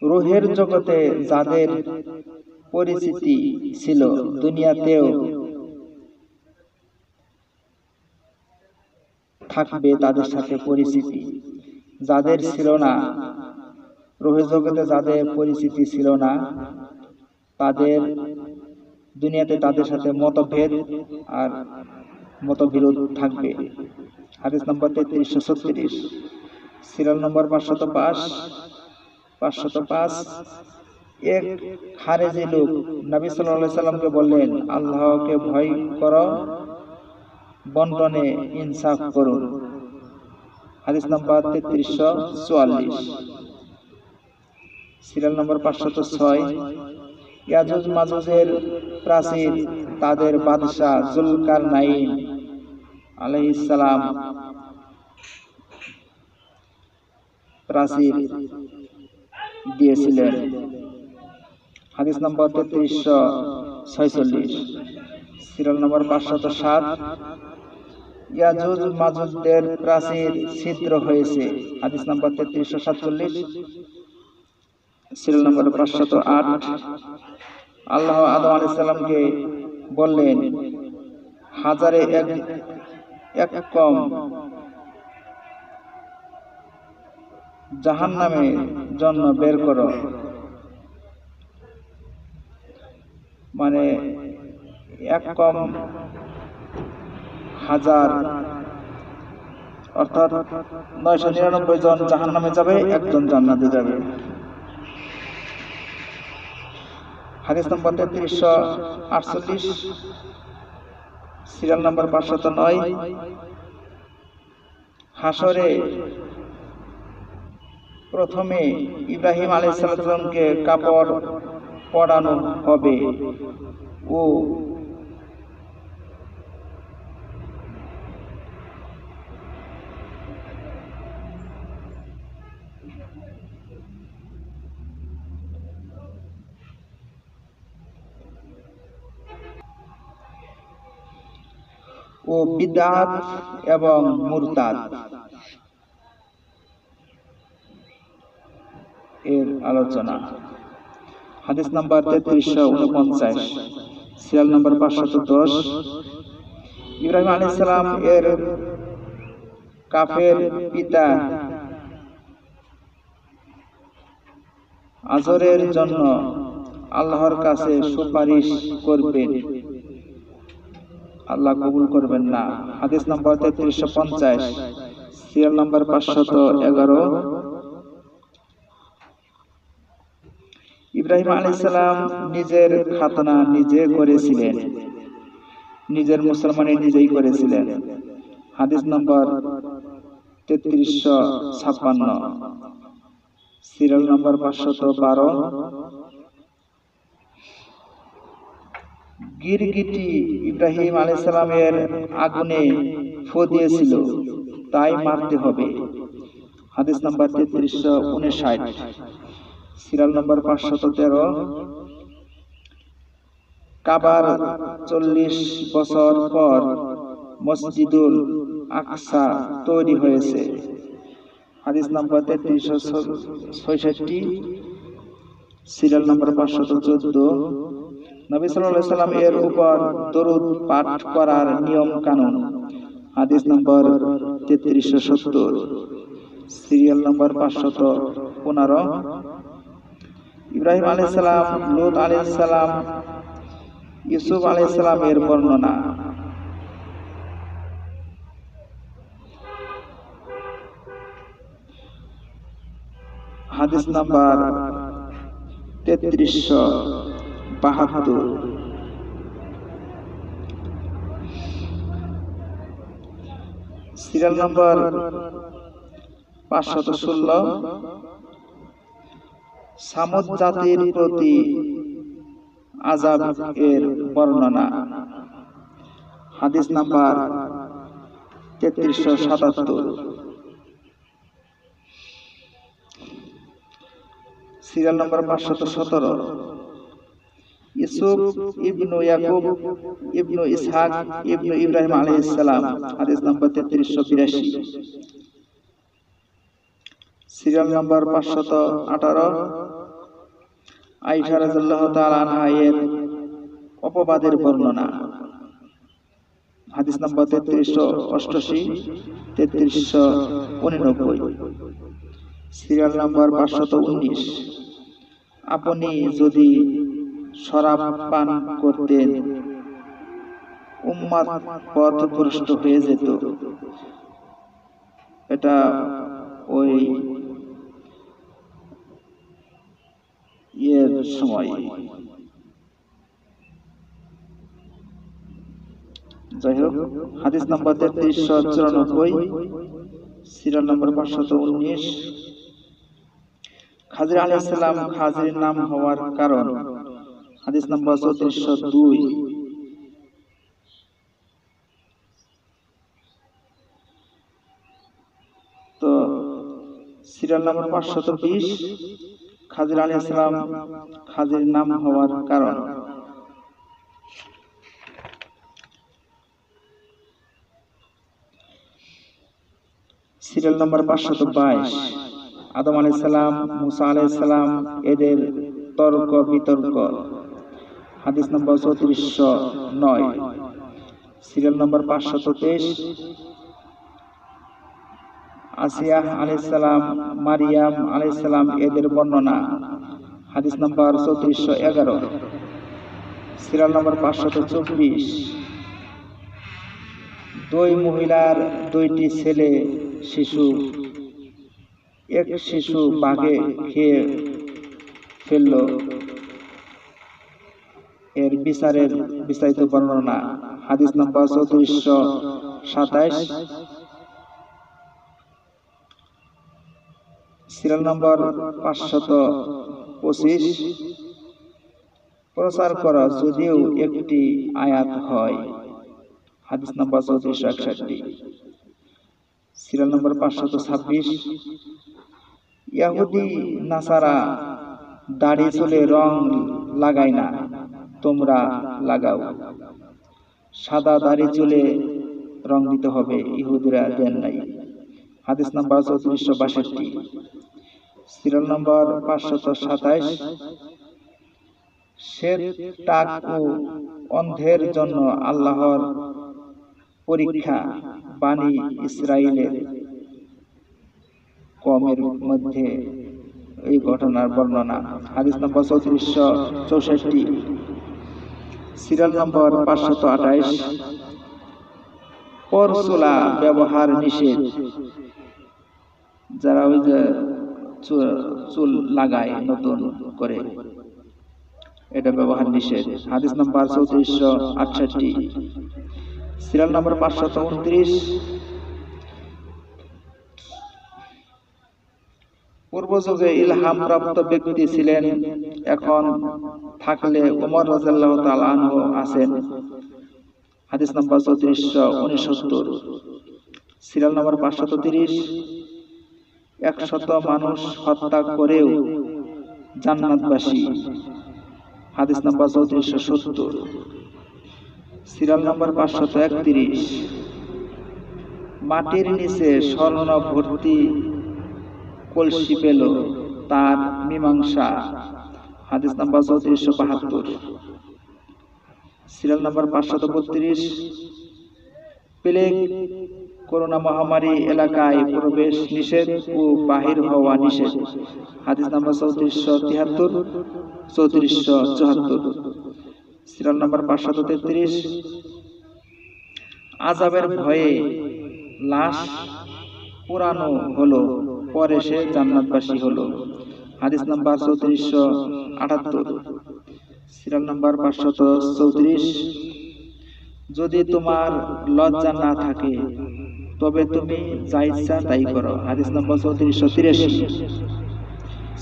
রূহের জগতে যাদের পরিচিতি ছিল, দুনিয়াতেও থাকবে তাদের সাথে পরিচিতি। যাদের ছিল না, রূহের জগতে যাদের পরিচিতি ছিল না, তাদের দুনিয়াতে তাদের সাথে মতভেদ আর মতবিরোধ থাকবে। হাদিস নম্বর 3336, সিরিয়াল নম্বর 505। এক খারেজি লোক নবী সাল্লাল্লাহু আলাইহি সাল্লামকে বললেন, আল্লাহকে ভয় করো, বন্টনে ইনসাফ করুন। হাদিস নম্বর 3344, সিরিয়াল নম্বর 506। ইয়াজুজ মাজুজের প্রাচীর তাদের বাদশা যুলকারনাইন আলাইহিস সালাম প্রাচীর দিয়েছিলেন। হাদিস নম্বর 3346, সিরিয়াল নম্বর 507। ইয়াজুজ মাজুজদের প্রাচীর ছিদ্র হয়েছে। হাদিস নম্বর 3347, সিরিয়াল নম্বর 508। আল্লাহ আদম আলাইহিস সালামকে বললেন, হাজারে এক কম জাহান্নামের জন্য বের করো। মানে এক কম হাজার, অর্থাৎ 999 জন জাহান্নামে যাবে, একজন জান্নাতে যাবে। হাদিস নম্বর 3348, সিরিয়াল নম্বর 509। হাসরে প্রথমে ইব্রাহিম আলাইহিস সালামকে কাপড় পরানো হবে ও বিদআত এবং মুরতাদ এর আলোচনা। হাদিস নাম্বার 3349, সিরিয়াল নাম্বার 510। ইব্রাহিম আলাইহিস সালাম এর কাফের পিতা আজরের জন্য আল্লাহর কাছে সুপারিশ করবেন, আল্লাহ কবুল করবেন না। হাদিস নাম্বার 3350, সিরিয়াল নাম্বার 511। ইব্রাহিম আলাইহিস সালাম নিজের খাতনা নিজে করেছিলেন, নিজের মুসলমানি নিজেই করেছিলেন। হাদিস নাম্বার 3356, সিরিয়াল নাম্বার 512। গিরগিটি ইব্রাহিম আলাইহিস সালামের আগুনে ফু দিয়েছিল, তাই মারতে হবে। হাদিস নাম্বার 3359, সিরিয়াল নাম্বার 513। কাবার 40 বছর পর মসজিদুল আকসা তৈরি হয়েছে। হাদিস নাম্বার 3366, সিরিয়াল নাম্বার 514। নবী সাল্লাল্লাহু আলাইহি সাল্লাম এর উপর দরুদ পাঠ করার নিয়ম কানুন। হাদিস নাম্বার 3370, সিরিয়াল নাম্বার 515। ইব্রাহিম আলাইহিস সালাম, লূত আলাইহিস সালাম, ইউসুফ আলাইহিস সালাম এর বর্ণনা। হাদিস নাম্বার 3372, সিরিয়াল নাম্বার 516, সামুদ জাতির প্রতি আযাব এর বর্ণনা। হাদিস নাম্বার 3377। Serial number 517। ইউসুফ ইবনু ইয়াকুব ইবনু ইসহাক ইবনু ইব্রাহিম আলাইহিস সালাম, হাদিস নাম্বার 3382। Serial number 518। আয়েশা রাদিয়াল্লাহু তাআলা আনহা এর অপবাদের বর্ণনা। হাদিস নাম্বার 3388 3389। Serial number 519। আপনি যদি শরাব পান করতেন উম্মত পথভ্রষ্ট হয়ে যেত। এটা ওই এর সময়। যাই হোক, হাদিস নাম্বার 3394। Serial number 519। খাজির আলাইহিস সালাম খাজির নাম হওয়ার কারণ। হাদিস নাম্বার 3402। তো সিরিয়াল নাম্বার 520। খাজির আলাইহিস সালাম খাজির নাম হওয়ার কারণ। Serial number 522। আদম আলাইহিস সালাম, মুসা আলাইহিস সালাম এদের তর্ক বিতর্ক। হাদিস নাম্বার 3409। Serial number 523। আসিয়া আলাইহিস সালাম, মারিয়াম আলাইহিস সালাম এদের বর্ণনা। হাদিস নাম্বার 3411। Serial number 524। দুই মহিলার দুইটি ছেলে শিশু, এক শিশু বাঘে খেয়ে ফেলল এর বিচারের বিস্তারিত বর্ণনা। হাদিস নাম্বার 3427। Serial number 525। প্রচার করা যদিও একটি আয়াত হয়। হাদিস নাম্বার 3461। Serial number 526। ইহুদি নাসারা দাড়ি চুলে রং লাগায় না, তোমরা লাগাও। সাদা দাড়ি চুলে রং দিতে হবে, ইহুদিরা দেন নাই। হাদিস নাম্বার 3462। Serial number 527। শ্বেত টাক ও অন্ধের জন্য আল্লাহর পরীক্ষা বানি ইসরাইলের কওমের মধ্যে এই ঘটনার বর্ণনা। হাদিস নাম্বার 3464। Serial number 528। পরচুলা ব্যবহার নিষেধ। যারা ওই যে চুল লাগায় নতুন করে, এটা ব্যবহার নিষেধ। হাদিস নাম্বার 3468। Serial number 529। পূর্ব যুগে ইলহাম প্রাপ্ত ব্যক্তি ছিলেন, এখন থাকলে ওমর রাদিয়াল্লাহু তাআলা আনহু আছেন। হাদিস নাম্বার 3469। Serial number 530। 100 মানুষ হত্যা করেও জান্নাতবাসী। হাদিস নাম্বার 3470। Serial number 531। মাটির নিচে স্বর্ণ ভর্তি কলসি পেল তার মীমাংসা। হাদিস number 3472। Serial number 532। Plague corona মহামারী এলাকায় প্রবেশ নিষেধ ও বাহির হওয়া নিষেধ। হাদিস নাম্বার 3473 3474। Serial number 533। আযাবের ভয়ে লাশ পোড়ানো হলো, পরে সে জান্নাতবাসী হলো। হাদিস নাম্বার 3478। Serial number 534। যদি তোমার লজ্জা না থাকে তবে তুমি যা ইচ্ছা তাই করো। হাদিস নাম্বার 3483।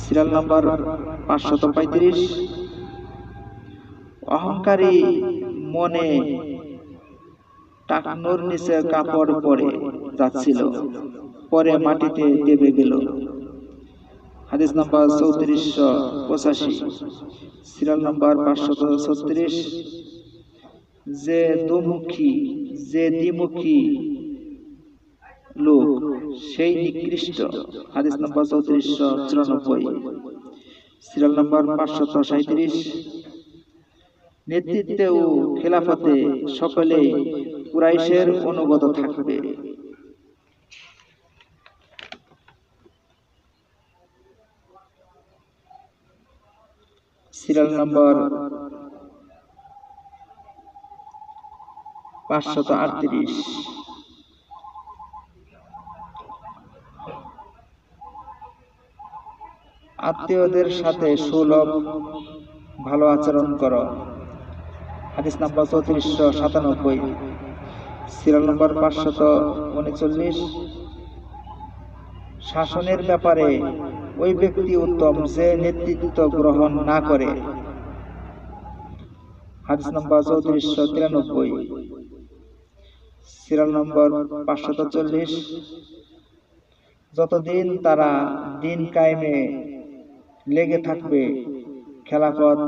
Serial number 535। অহংকারী মনে টাকনুর নিচে কাপড় পরে যাচ্ছিল, পরে মাটিতে দেবে গেল। হাদিস নম্বর 3485। Serial number 536। যে দ্বিমুখী লোক সেই নিকৃষ্ট। হাদিস নম্বর 3494। Serial number 537। নেতৃত্বে ও খেলাফতে সকলে কুরাইশের অনুগত থাকবে। Serial number 538। আত্মীয়দের সাথে সুলভ ভালো আচরণ করো। হাদিস নম্বর 3497। Serial number 539। শাসনের ব্যাপারে ওই ব্যক্তি উত্তম যে নেতৃত্ব গ্রহণ না করে। হাদিস নম্বর 3493। Serial number 540। যতদিন তারা দিন কায়েমে লেগে থাকবে খেলাফত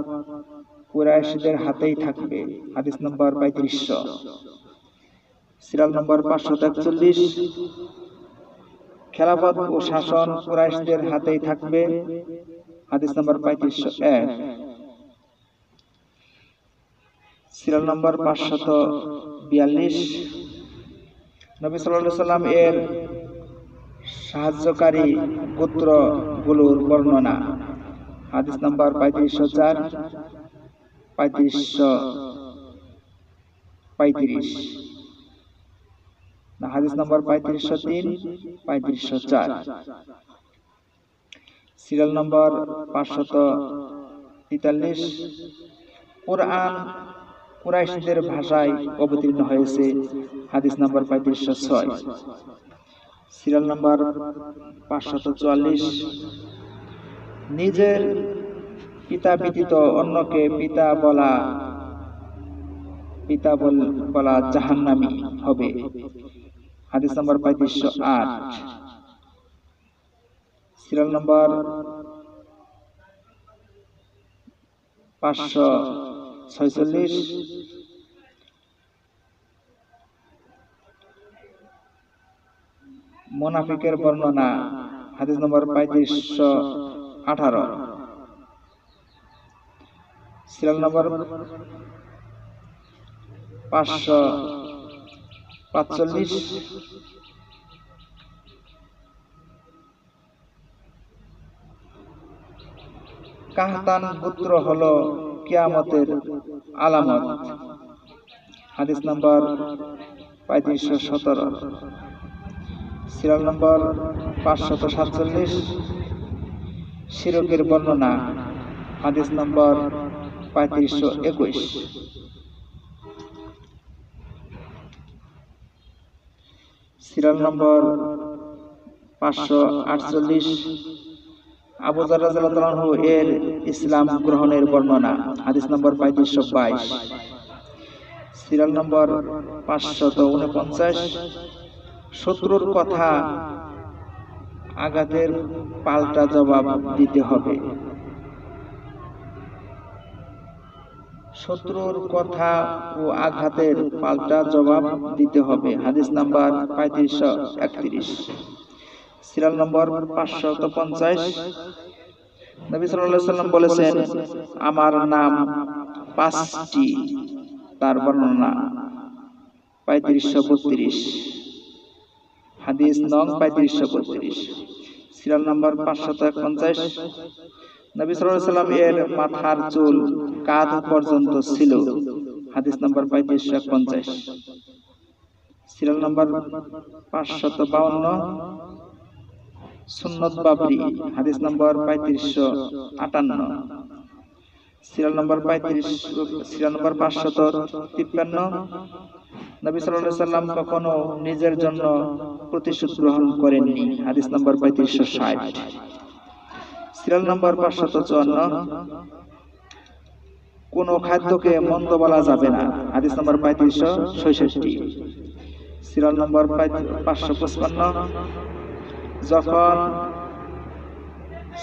কুরাইশদের হাতেই থাকবে। হাদিস নম্বর 3500। Serial number 541। খেলাফত ও শাসন কুরাইশদের হাতেই থাকবে। হাদিস নম্বর 3501। Serial number 542। নবী সাল্লাল্লাহু আলাইহি সাল্লাম এর সাহায্যকারী গোত্রগুলোর বর্ণনা। হাদিস নম্বর 3504, 3535। হাদিস নম্বর 3503, 3504। Serial number 543। কুরআন কুরাইশদের ভাষায় অবতীর্ণ হয়েছে। হাদিস নম্বর 3506। Serial number 544। নিজের পিতা ব্যতীত অন্যকে পিতা বলা জাহান্নামী হবে। হাদিস নম্বর 3508। Serial number 546। মুনাফিকের বর্ণনা। হাদিস নম্বর 3518। Serial number 545। কাহতান গোত্র হলো কিয়ামতের আলামত। হাদিস নম্বর 3517। Serial number 547। শিরকের বর্ণনা। হাদিস নম্বর 3521। Serial number 548। আবু যর রাদিয়াল্লাহু আনহু এর ইসলাম গ্রহণের বর্ণনা। হাদিস নম্বর 3522। Serial number 549। শত্রুর কথা আঘাতের পাল্টা জবাব দিতে হবে। শত্রুর কথা ও আঘাতের পাল্টা জবাব দিতে হবে। হাদিস নাম্বার 3531। Serial number 550। নবী সাল্লাল্লাহু আলাইহি সাল্লাম বলেছেন, আমার নাম 5টি। তার বর্ণনা 3532। হাদিস নং 3532। Serial number 551। নবী সাল্লাল্লাহু আলাইহি সাল্লাম এর মাথার চুল কাঁধ পর্যন্ত ছিল। হাদিস নম্বর 3550। Serial number 552। সুন্নত বাবরি। হাদিস নম্বর 3558। Serial number 553। নবী সাল্লাল্লাহু আলাইহি সাল্লাম কখনো নিজের জন্য প্রতিশোধ গ্রহণ করেননি। হাদিস নম্বর 3560। সিরিয়াল নম্বর 554, কোন খাদ্যকে মন্দ বলা যাবে না। হাদিস নম্বর 3566। সিরিয়াল নম্বর 555, যখন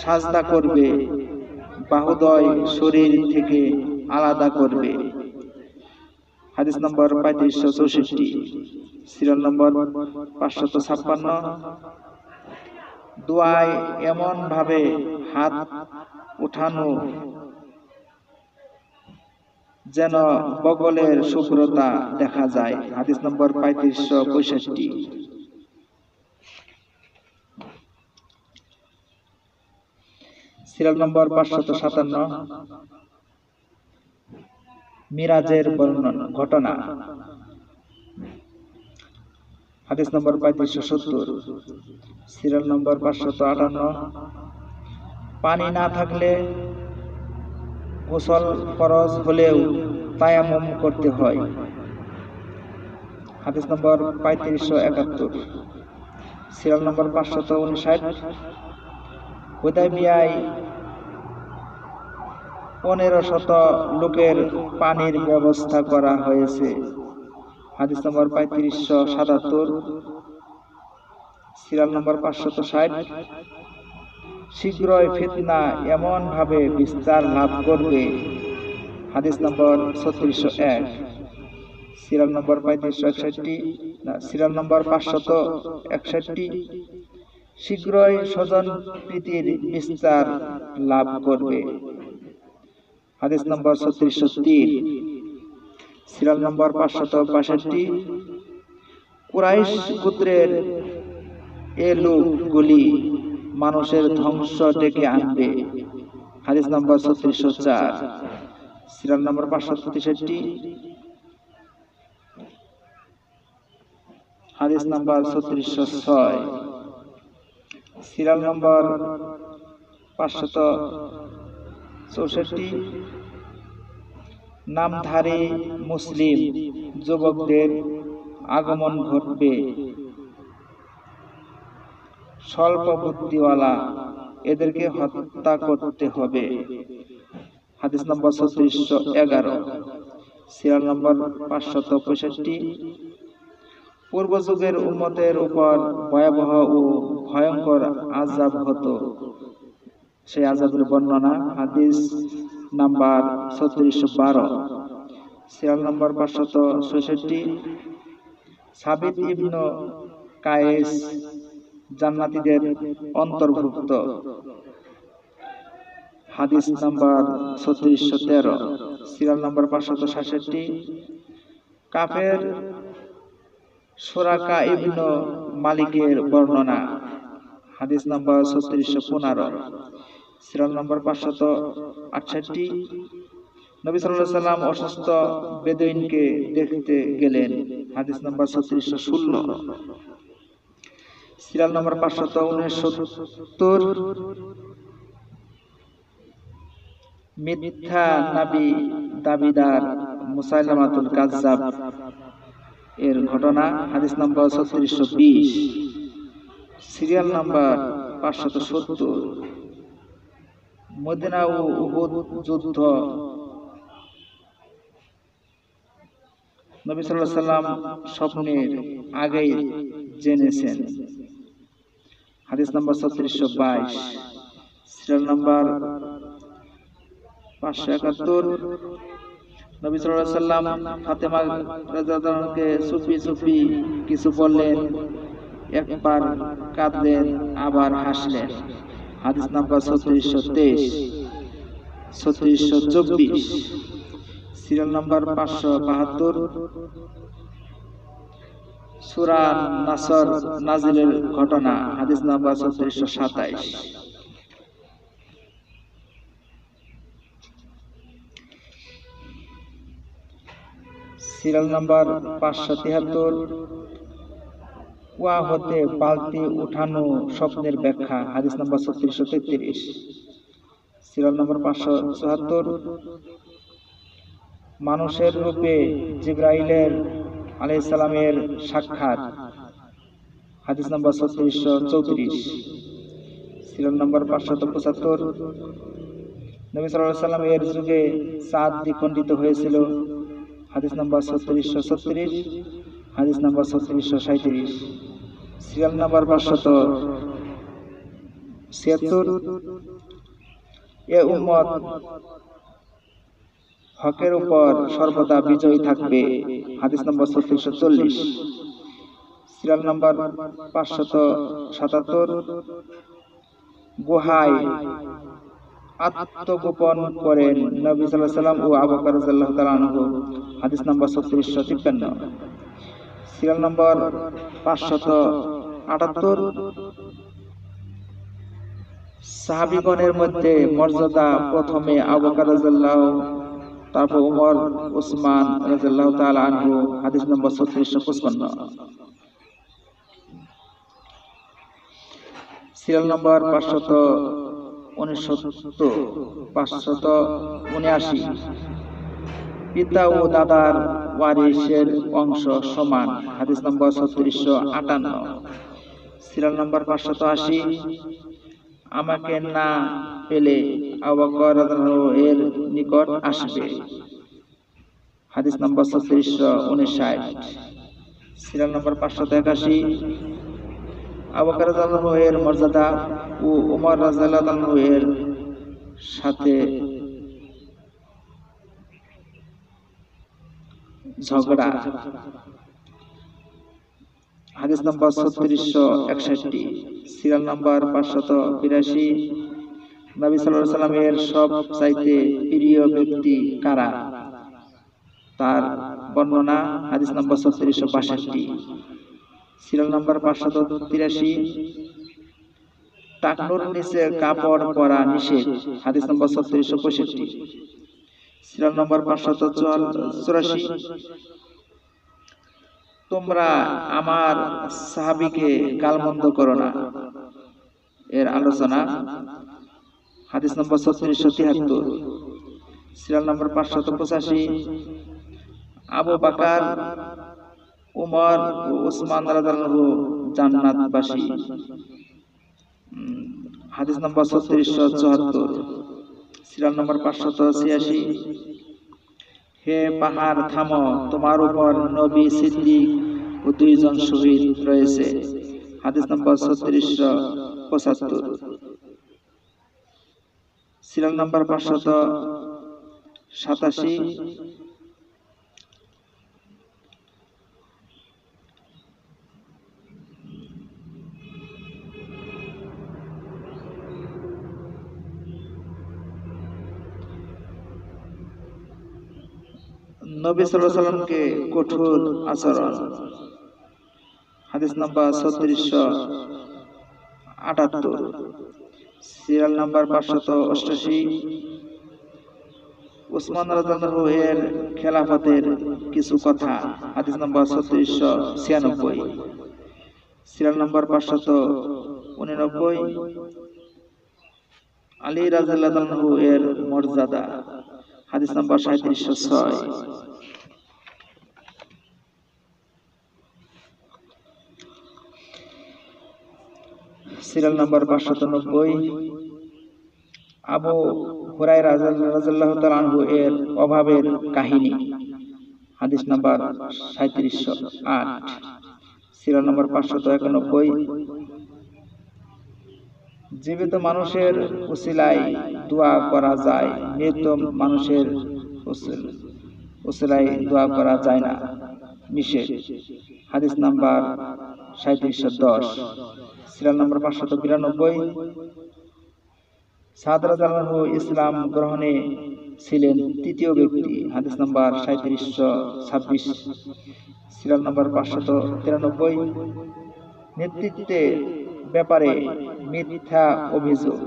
সাজদা করবে বাহুদ্বয় শরীর থেকে আলাদা করবে। হাদিস নম্বর 3564। সিরিয়াল নম্বর 556, দোয়ায় এমন ভাবে হাত উঠানো যেন বগলের শুভ্রতা দেখা যায়। হাদিস নম্বর 3565। সিরিয়াল নম্বর 557, মিরাজের ঘটনা। হাদিস নম্বর 3570। সিরিয়াল নম্বর 558, পানি না থাকলে গোসল ফরজ হলেও তায়াম্মুম করতে হয়। হাদিস নম্বর 3571। সিরিয়াল নম্বর 559, হুদায়বিয়ায় 1500 লোকের পানির ব্যবস্থা করা হয়েছে। হাদিস নম্বর 3577। সিরিয়াল নম্বর 560, শীঘ্রই ফিতনা এমন ভাবে বিস্তার লাভ করবে। হাদিস নম্বর 3601। Serial number 3561। সিরিয়াল নম্বর 561, শীঘ্রই স্বজন প্রীতির বিস্তার লাভ করবে। হাদিস নম্বর 3603। সিরিয়াল নম্বর 562, কুরাইশ গোত্রের এ লোকগুলি মানুষের ধ্বংস ডেকে আনবে। হাদিস নম্বর 3604। Serial number 563। হাদিস নম্বর 3606। সিরিয়াল নম্বর 564, নামধারী মুসলিম যুবকদের আগমন ঘটবে। স্বল্প বুদ্ধিওয়ালা, এদেরকে হত্যা করতে হবে। হাদিস নম্বর 3611। সিরিয়াল নম্বর 565, পূর্ব যুগের উম্মতের উপর ভয়াবহ ও ভয়ঙ্কর আযাব হতো, সেই আযাবের বর্ণনা। হাদিস নাম্বার 3612। সিরিয়াল নম্বর 566, সাবিত ইবনে কায়েস জান্নাতীদের অন্তর্ভুক্ত। হাদিস নাম্বার 3613। সিরিয়াল নম্বর 567, কাফের সুরাকা ইবনে মালিকের বর্ণনা। হাদিস নাম্বার 3615। সিরিয়াল নম্বর 568, নবী সাল্লাল্লাহু আলাইহি সাল্লাম অসুস্থ বেদুইনকে দেখতে গেলেন। হাদিস নাম্বার 3616। সিরিয়াল নম্বর 569, মিথ্যা নবী দাবিদার মুসাইলামাতুল কাযযাব এর ঘটনা। হাদিস নম্বর 3620। Serial number 570, Medina oh Uhud যুদ্ধ। নবী সাল্লাল্লাহু আলাইহি সাল্লাম স্বপ্নের আগেই জেনেছেন। হাদিস নাম্বার 3622। সিরিয়াল নাম্বার 571, নবী সাল্লাল্লাহু আলাইহি সাল্লাম ফাতেমা রাদিয়াল্লাহু আনহাকে চুপি চুপি কিছু বললেন, একবার কাঁদলেন আবার হাসলেন। হাদিস নাম্বার 3623, 3624। সিরিয়াল নাম্বার 572, সূরা নাসর নাজিলের ঘটনা। হাদিস নাম্বার 3627। সিরিয়াল নাম্বার 573, কুয়া হতে বালতি উঠানো স্বপ্নের ব্যাখ্যা। হাদিস নাম্বার 3633। সিরিয়াল নাম্বার 574, মানুষের রূপে জিবরাইলের আলাইহিস সালামের সাক্ষাৎ। হাদিস নাম্বার 3634। Serial number 575। নবী সাল্লাল্লাহু আলাইহি সাল্লাম এর যুগে চাঁদ দ্বিখণ্ডিত হয়েছিল, হাদিস নম্বর 3636, হাদিস নম্বর 3637। Serial number 576। এ উম্মত হকের উপর সর্বদা বিজয়ী থাকবে, হাদিস নম্বর 3640। Serial number 577। গুহায় আত্মগোপন করেন নবী সাল্লাল্লাহু আলাইহি সাল্লাম ও আবু বকর রাদিয়াল্লাহু তাআলা আনহু, হাদিস নম্বর 3653। Serial number 578। সাহাবীগণের মধ্যে মর্যাদা প্রথমে আবু বকর রাদিয়াল্লাহু, তারপর ওমর, উসমান রাদিয়াল্লাহু তাআলা আনহু, হাদিস নম্বর 3655। Serial number 579। পিতা ও দাদার ওয়ারিসের অংশ সমান, হাদিস নম্বর 3658। Serial number 580। আমাকে না পেলে আবু বকর রাদিয়াল্লাহু এর নিকট আসবে, হাদিস নম্বর 3659। Serial number 581। আবু বকর রাদিয়াল্লাহু এর মর্যাদা ও ওমর রাদিয়াল্লাহু আনহু এর সাথে ঝগড়া, হাদিস নম্বর 3661। Serial number 582। নবী সাল্লাল্লাহু আলাইহি সাল্লাম এর সবচাইতে প্রিয় ব্যক্তি কারা, তার বর্ণনা, হাদিস নম্বর 3662। Serial number 583। টাকনুর নিচে কাপড় পরা নিষেধ, হাদিস নম্বর 3665। Serial number 584। তোমরা আমার সাহাবীকে গালমন্দ করো না, এর আলোচনা, হাদিস নম্বর 3673। Serial number 585। আবু বকর, উমর ও উসমান রাদিয়াল্লাহু জান্নাতবাসী, হাদিস নম্বর 3674। Serial number 586। হে পাহাড় থামো, তোমার উপর নবী, সিদ্দিক ও 2 জন শহীদ রয়েছে, হাদিস নম্বর 3675। Serial number 587। নবী সাল্লাল্লাহু আলাইহি সাল্লামকে কঠোর আচরণ, হাদিস নাম্বার 3678। Serial number 588। উসমান রাদিয়াল্লাহু এর খেলাফতের কিছু কথা, হাদিস নাম্বার 3696। Serial number 589। আলী রাদিয়াল্লাহু আনহু এর মর্যাদা, হাদিস number 3706। Serial number 590। Abu Hurairah রাদিয়াল্লাহু তাআলা আনহু এর অভাবের কাহিনী, হাদিস নাম্বার 3708। Serial number 591। জীবিত মানুষের উসিলায় দোয়া করা যায়, মৃত মানুষের উসিলায় দোয়া করা যায় না, নিষেধ, হাদিস নাম্বার 3710। Serial number 592। সাদ রাদিয়াল্লাহু ইসলাম গ্রহণে ছিলেন তৃতীয় ব্যক্তি, হাদিস নাম্বার 3726। Serial number 593। নেতৃত্বের ব্যাপারে মিথ্যা অভিযোগ,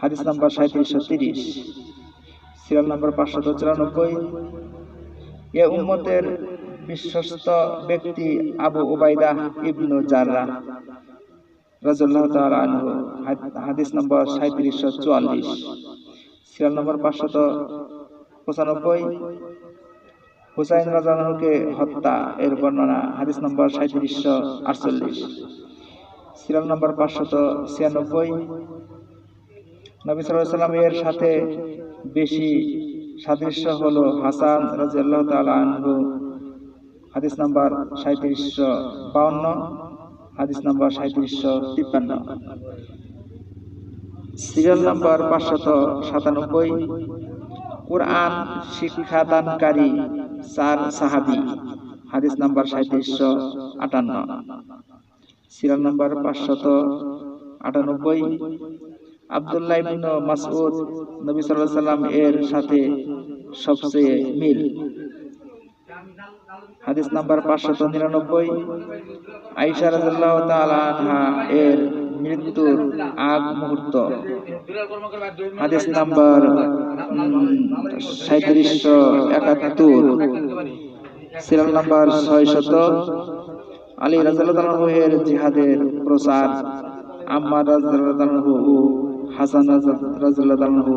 হাদিস নাম্বার 3730। Serial number 594। এ উম্মতের বিশ্বস্ত ব্যক্তি আবু উবাইদা ইবনু জাররাহ রাদিয়াল্লাহু তাআলা আনহু, হাদিস নাম্বার 3744। Serial number 595। হুসাইন রাদিয়াল্লাহু আনহুকে হত্যা এর বর্ণনা, হাদিস নাম্বার 3748। Serial number 596। নবী সাল্লাল্লাহু আলাইহি ওয়াসাল্লাম এর সাথে বেশি সাদৃশ্য হলো হাসান রাদিয়াল্লাহু তাআলা আনহু, হাদিস নাম্বার 3752, হাদিস নাম্বার 3753। Serial number 597। কুরআন শিক্ষাদানকারী 4 সাহাবী, হাদিস নাম্বার 3758। Serial number 598। আব্দুল্লাহ ইবনে মাসউদ নবী সাল্লাল্লাহু আলাইহি ওয়াসাল্লাম এর সাথে সবচেয়ে মিল, হাদিস নাম্বার 599। আয়েশা রাদিয়াল্লাহু তাআলা আনহা এর মৃত্যুর আগ মুহূর্ত, হাদিস নাম্বার 3771। Serial number 600। আলী রাদিয়াল্লাহু আনহু এর জিহাদের প্রচার, আম্মার রাদিয়াল্লাহু আনহু ও হাসান রাদিয়াল্লাহু আনহু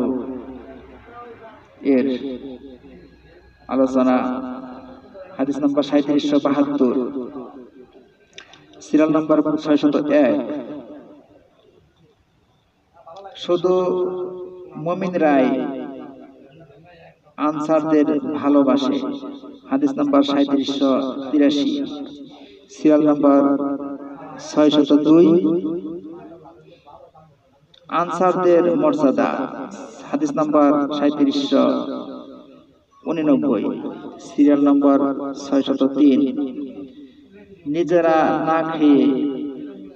এর আলোচনা, হাদিস নাম্বার 3772। Serial number 601। শুধু মুমিনরাই আনসারদের ভালোবাসে, হাদিস নাম্বার 3783। Serial number 602। আনসারদের মর্যাদা, হাদিস নাম্বার 3789। Serial number 603। নিজেরা না খেয়ে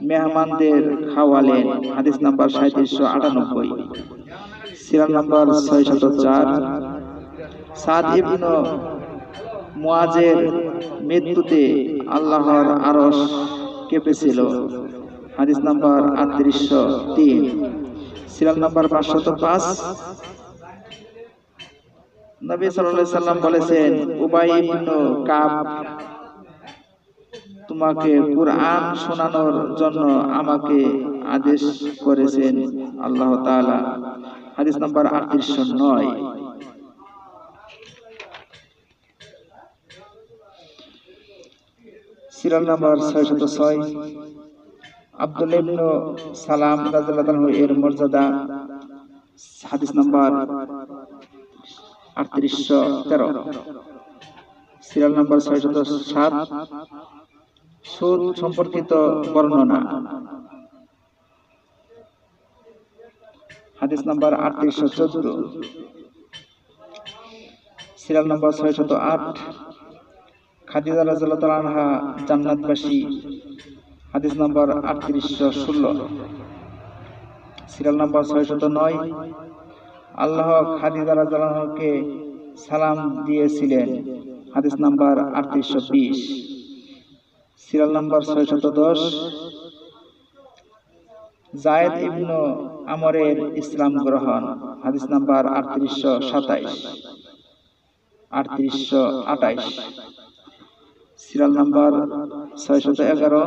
মেহমানদের খাওয়ালেন, হাদিস নাম্বার 3798। Serial number 604। সাদ ইবনে মুআজের মৃত্যুতে আল্লাহর আরশ কেঁপেছিল, হাদিস নাম্বার 3803। Serial number 505। নবী সাল্লাল্লাহু আলাইহি সাল্লাম বলেছেন, উবাই ইবনে কাব তোমাকে কুরআন শোনানোর জন্য আমাকে আদেশ করেছেন আল্লাহ তাআলা, হাদিস নাম্বার 3809। Serial number 606। আব্দুল্লাহ ইবনে সালাম রাদিয়াল্লাহু আনহু এর মর্যাদা, হাদিস নাম্বার 3813। Serial number 607। সুদ সম্পর্কিত বর্ণনা, হাদিস নাম্বার 3814। Serial number 608। খাদিজা রাদিয়াল্লাহু তাআলা আনহা জান্নাতবাসী, হাদিস নাম্বার 3816। Serial number 609। আল্লাহ খাদিজা রাদিয়াল্লাহু আনহাকে সালাম দিয়েছিলেন, হাদিস নাম্বার 3820। Serial number 610। যায়েদ ইবনে আমরের ইসলাম গ্রহণ, হাদিস নাম্বার 3828। Serial number 611।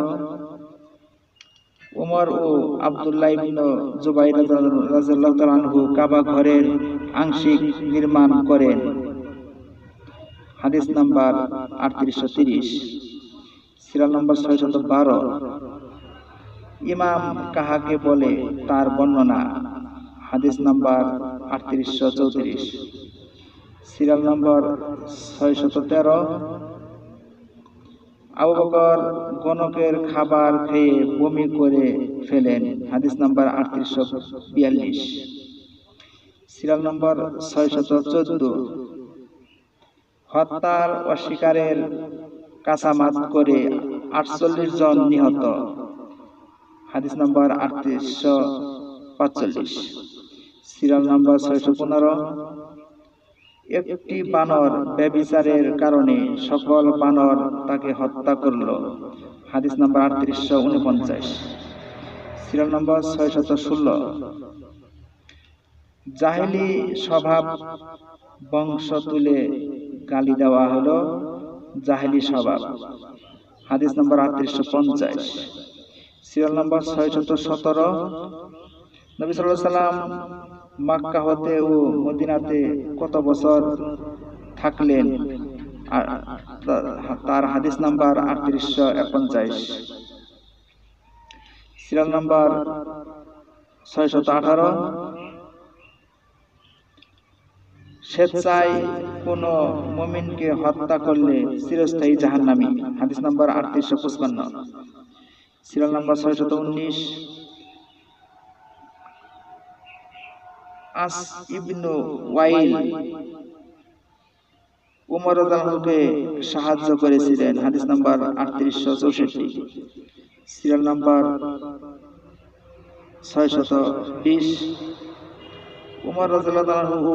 ওমর ও আব্দুল্লাহ ইবনে জুবাইর রাদিয়াল্লাহু তাআলা আনহু কাবা ঘরের আংশিক নির্মাণ করেন, হাদিস নাম্বার 3830। Serial number 612। ইমাম কাহাকে বলে তার বর্ণনা, হাদিস number 3834। Serial number 613। Abu Bakr গণকের খাবার খেয়ে বমি করে ফেলেন, হাদিস নাম্বার 3842। Serial number 614। হত্যার অস্বীকারের কাসামাত করে 48 জন নিহত, হাদিস নাম্বার 3845। Serial number 615। একটি বানর ব্যভিচারের কারণে সকল বানর তাকে হত্যা করল, হাদিস নাম্বার 3849। Serial number 616। জাহেলি স্বভাব বংশ তুলে গালি দেওয়া হলো জাহেলি স্বভাব, হাদিস নাম্বার 3850। Serial number 617। নবী সাল্লাল্লাহু আলাইহি সাল্লাম মক্কা হতে ও মদিনাতে কত বছর থাকলেন, তার হাদিস নাম্বার 3849। সিরিয়াল নাম্বার 618, স্বেচ্ছায় কোন মুমিনকে হত্যা করলে চিরস্থায়ী জাহান্নামী, হাদিস নাম্বার 3855। সিরিয়াল নাম্বার 619, আস ইবনু ওয়াইল উমর রাদিয়াল্লাহুকে সাহায্য করেছিলেন, হাদিস নাম্বার 3864। সিরিয়াল নাম্বার 620, উমর রাদিয়াল্লাহু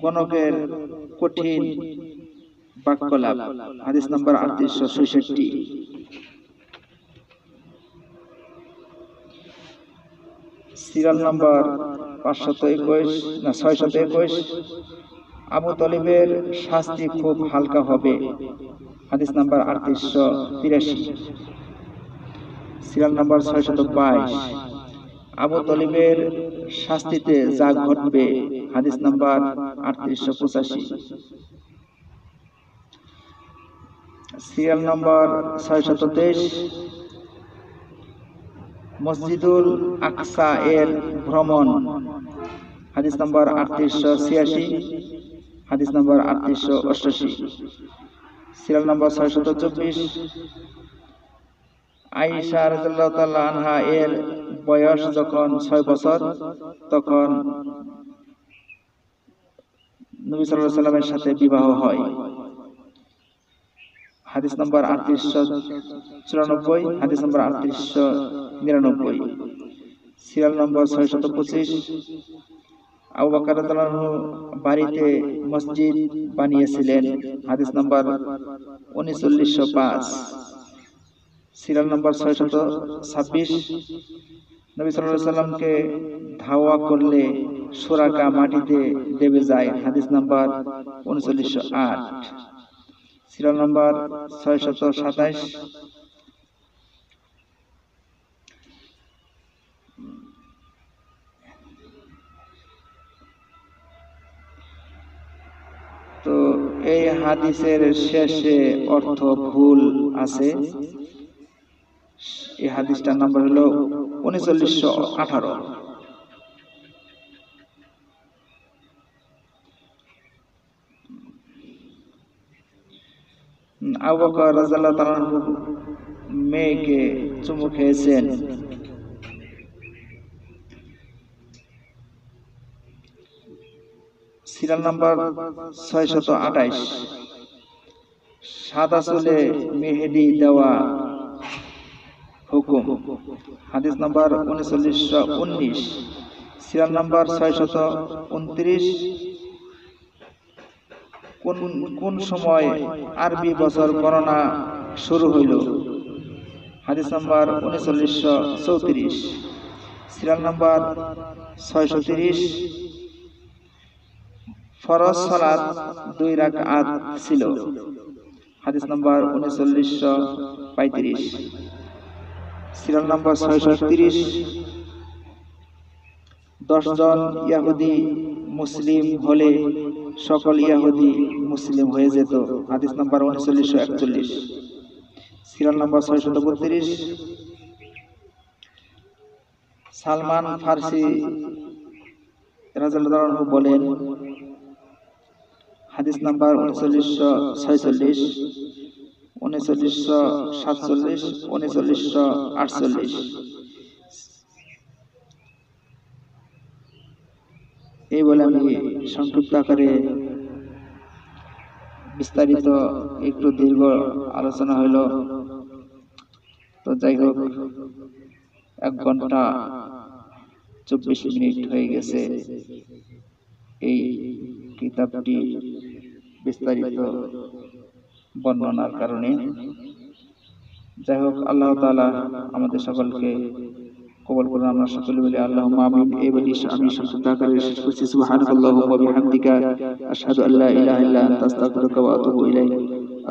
গণকের কঠিন বাক্যলাপ, হাদিস নাম্বার 3866। সিরিয়াল নাম্বার 621, আবু তালিবের শাস্তি খুব হালকা হবে, হাদিস নাম্বার 3883। সিরিয়াল নাম্বার 622, আবু তালিবের শাস্তিতে যা ঘটবে, হাদিস নাম্বার 3885। সিরিয়াল নাম্বার 623, মসজিদুল আকসা এর ভ্রমণ, হাদিস নাম্বার 3886, হাদিস নাম্বার 3888। সিরিয়াল নাম্বার 624, আয়েশা রাদিয়াল্লাহু তাআলা আনহা এর বয়স যখন 6 বছর, তখন নবী সাল্লাল্লাহু আলাইহি ওয়াসাল্লামের সাথে বিবাহ হয়, হাদিস নাম্বার 3894, হাদিস number 3899। Serial number 625, Abu Bakr রাদিয়াল্লাহু আনহু বাড়িতে মসজিদ বানিয়েছিলেন, হাদিস নাম্বার 3905। সিরিয়াল নাম্বার 626, নবী সাল্লাল্লাহু আলাইহি ওয়াসাল্লামকে ধাওয়া করলে সুরাকা মাটিতে দেবে যায়, হাদিস নাম্বার 3908। সিরিয়াল নাম্বার 627, তো এই হাদিসের শেষে অর্থ ভুল আছে। এই হাদিসটার নাম্বার হলো 3918। আবু বকর রাদিয়াল্লাহু তাআলা মেয়েকে চুমু খেয়েছেন। সিরিয়াল নাম্বার 628, সাদা চুলে মেহেদি দেওয়া হুকুম, হাদিস নাম্বার 3919। সিরিয়াল নাম্বার 629, কোন সময় আরবি বছর গণনা শুরু হইল, হাদিস নাম্বার 3934। সিরিয়াল নাম্বার 630, ফরজ সালাত 2 রাকাত ছিল, হাদিস নাম্বার 3935। সিরিয়াল নাম্বার 630, 10 জন ইহুদি মুসলিম হলে সকল ইহুদি মুসলিম হয়ে যেত, হাদিস নাম্বার 3941। সিরিয়াল নাম্বার 632, সালমান ফারসি রাদিয়াল্লাহু আনহু বলেন, হাদিস নাম্বার 3946, 3947, 3948। এই বলে আমি সংক্ষিপ্ত আকারে বিস্তারিত একটু দীর্ঘ আলোচনা হইল। তো যাই হোক, 1 ঘন্টা 24 মিনিট হয়ে গেছে এই কিতাবটি বিস্তারিত বর্ণনার কারণে। যাই হোক, আল্লাহ তাআলা আমাদের সকলকে কবুল করুন। আমরা সকলে বলি আল্লাহুম্মা আমিন। এই বলি আমি সংক্ষিপ্ত আকারে শেষ করছি। সুবহানাল্লাহি ওয়া বিহামদিকা, আশহাদু আল্লা ইলাহা ইল্লা আনতা, আস্তাগফিরুকা ওয়া আতুবু ইলাইক।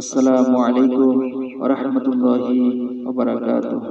আসসালামু আলাইকুম ওয়া রাহমাতুল্লাহি ওয়া বারাকাতুহু।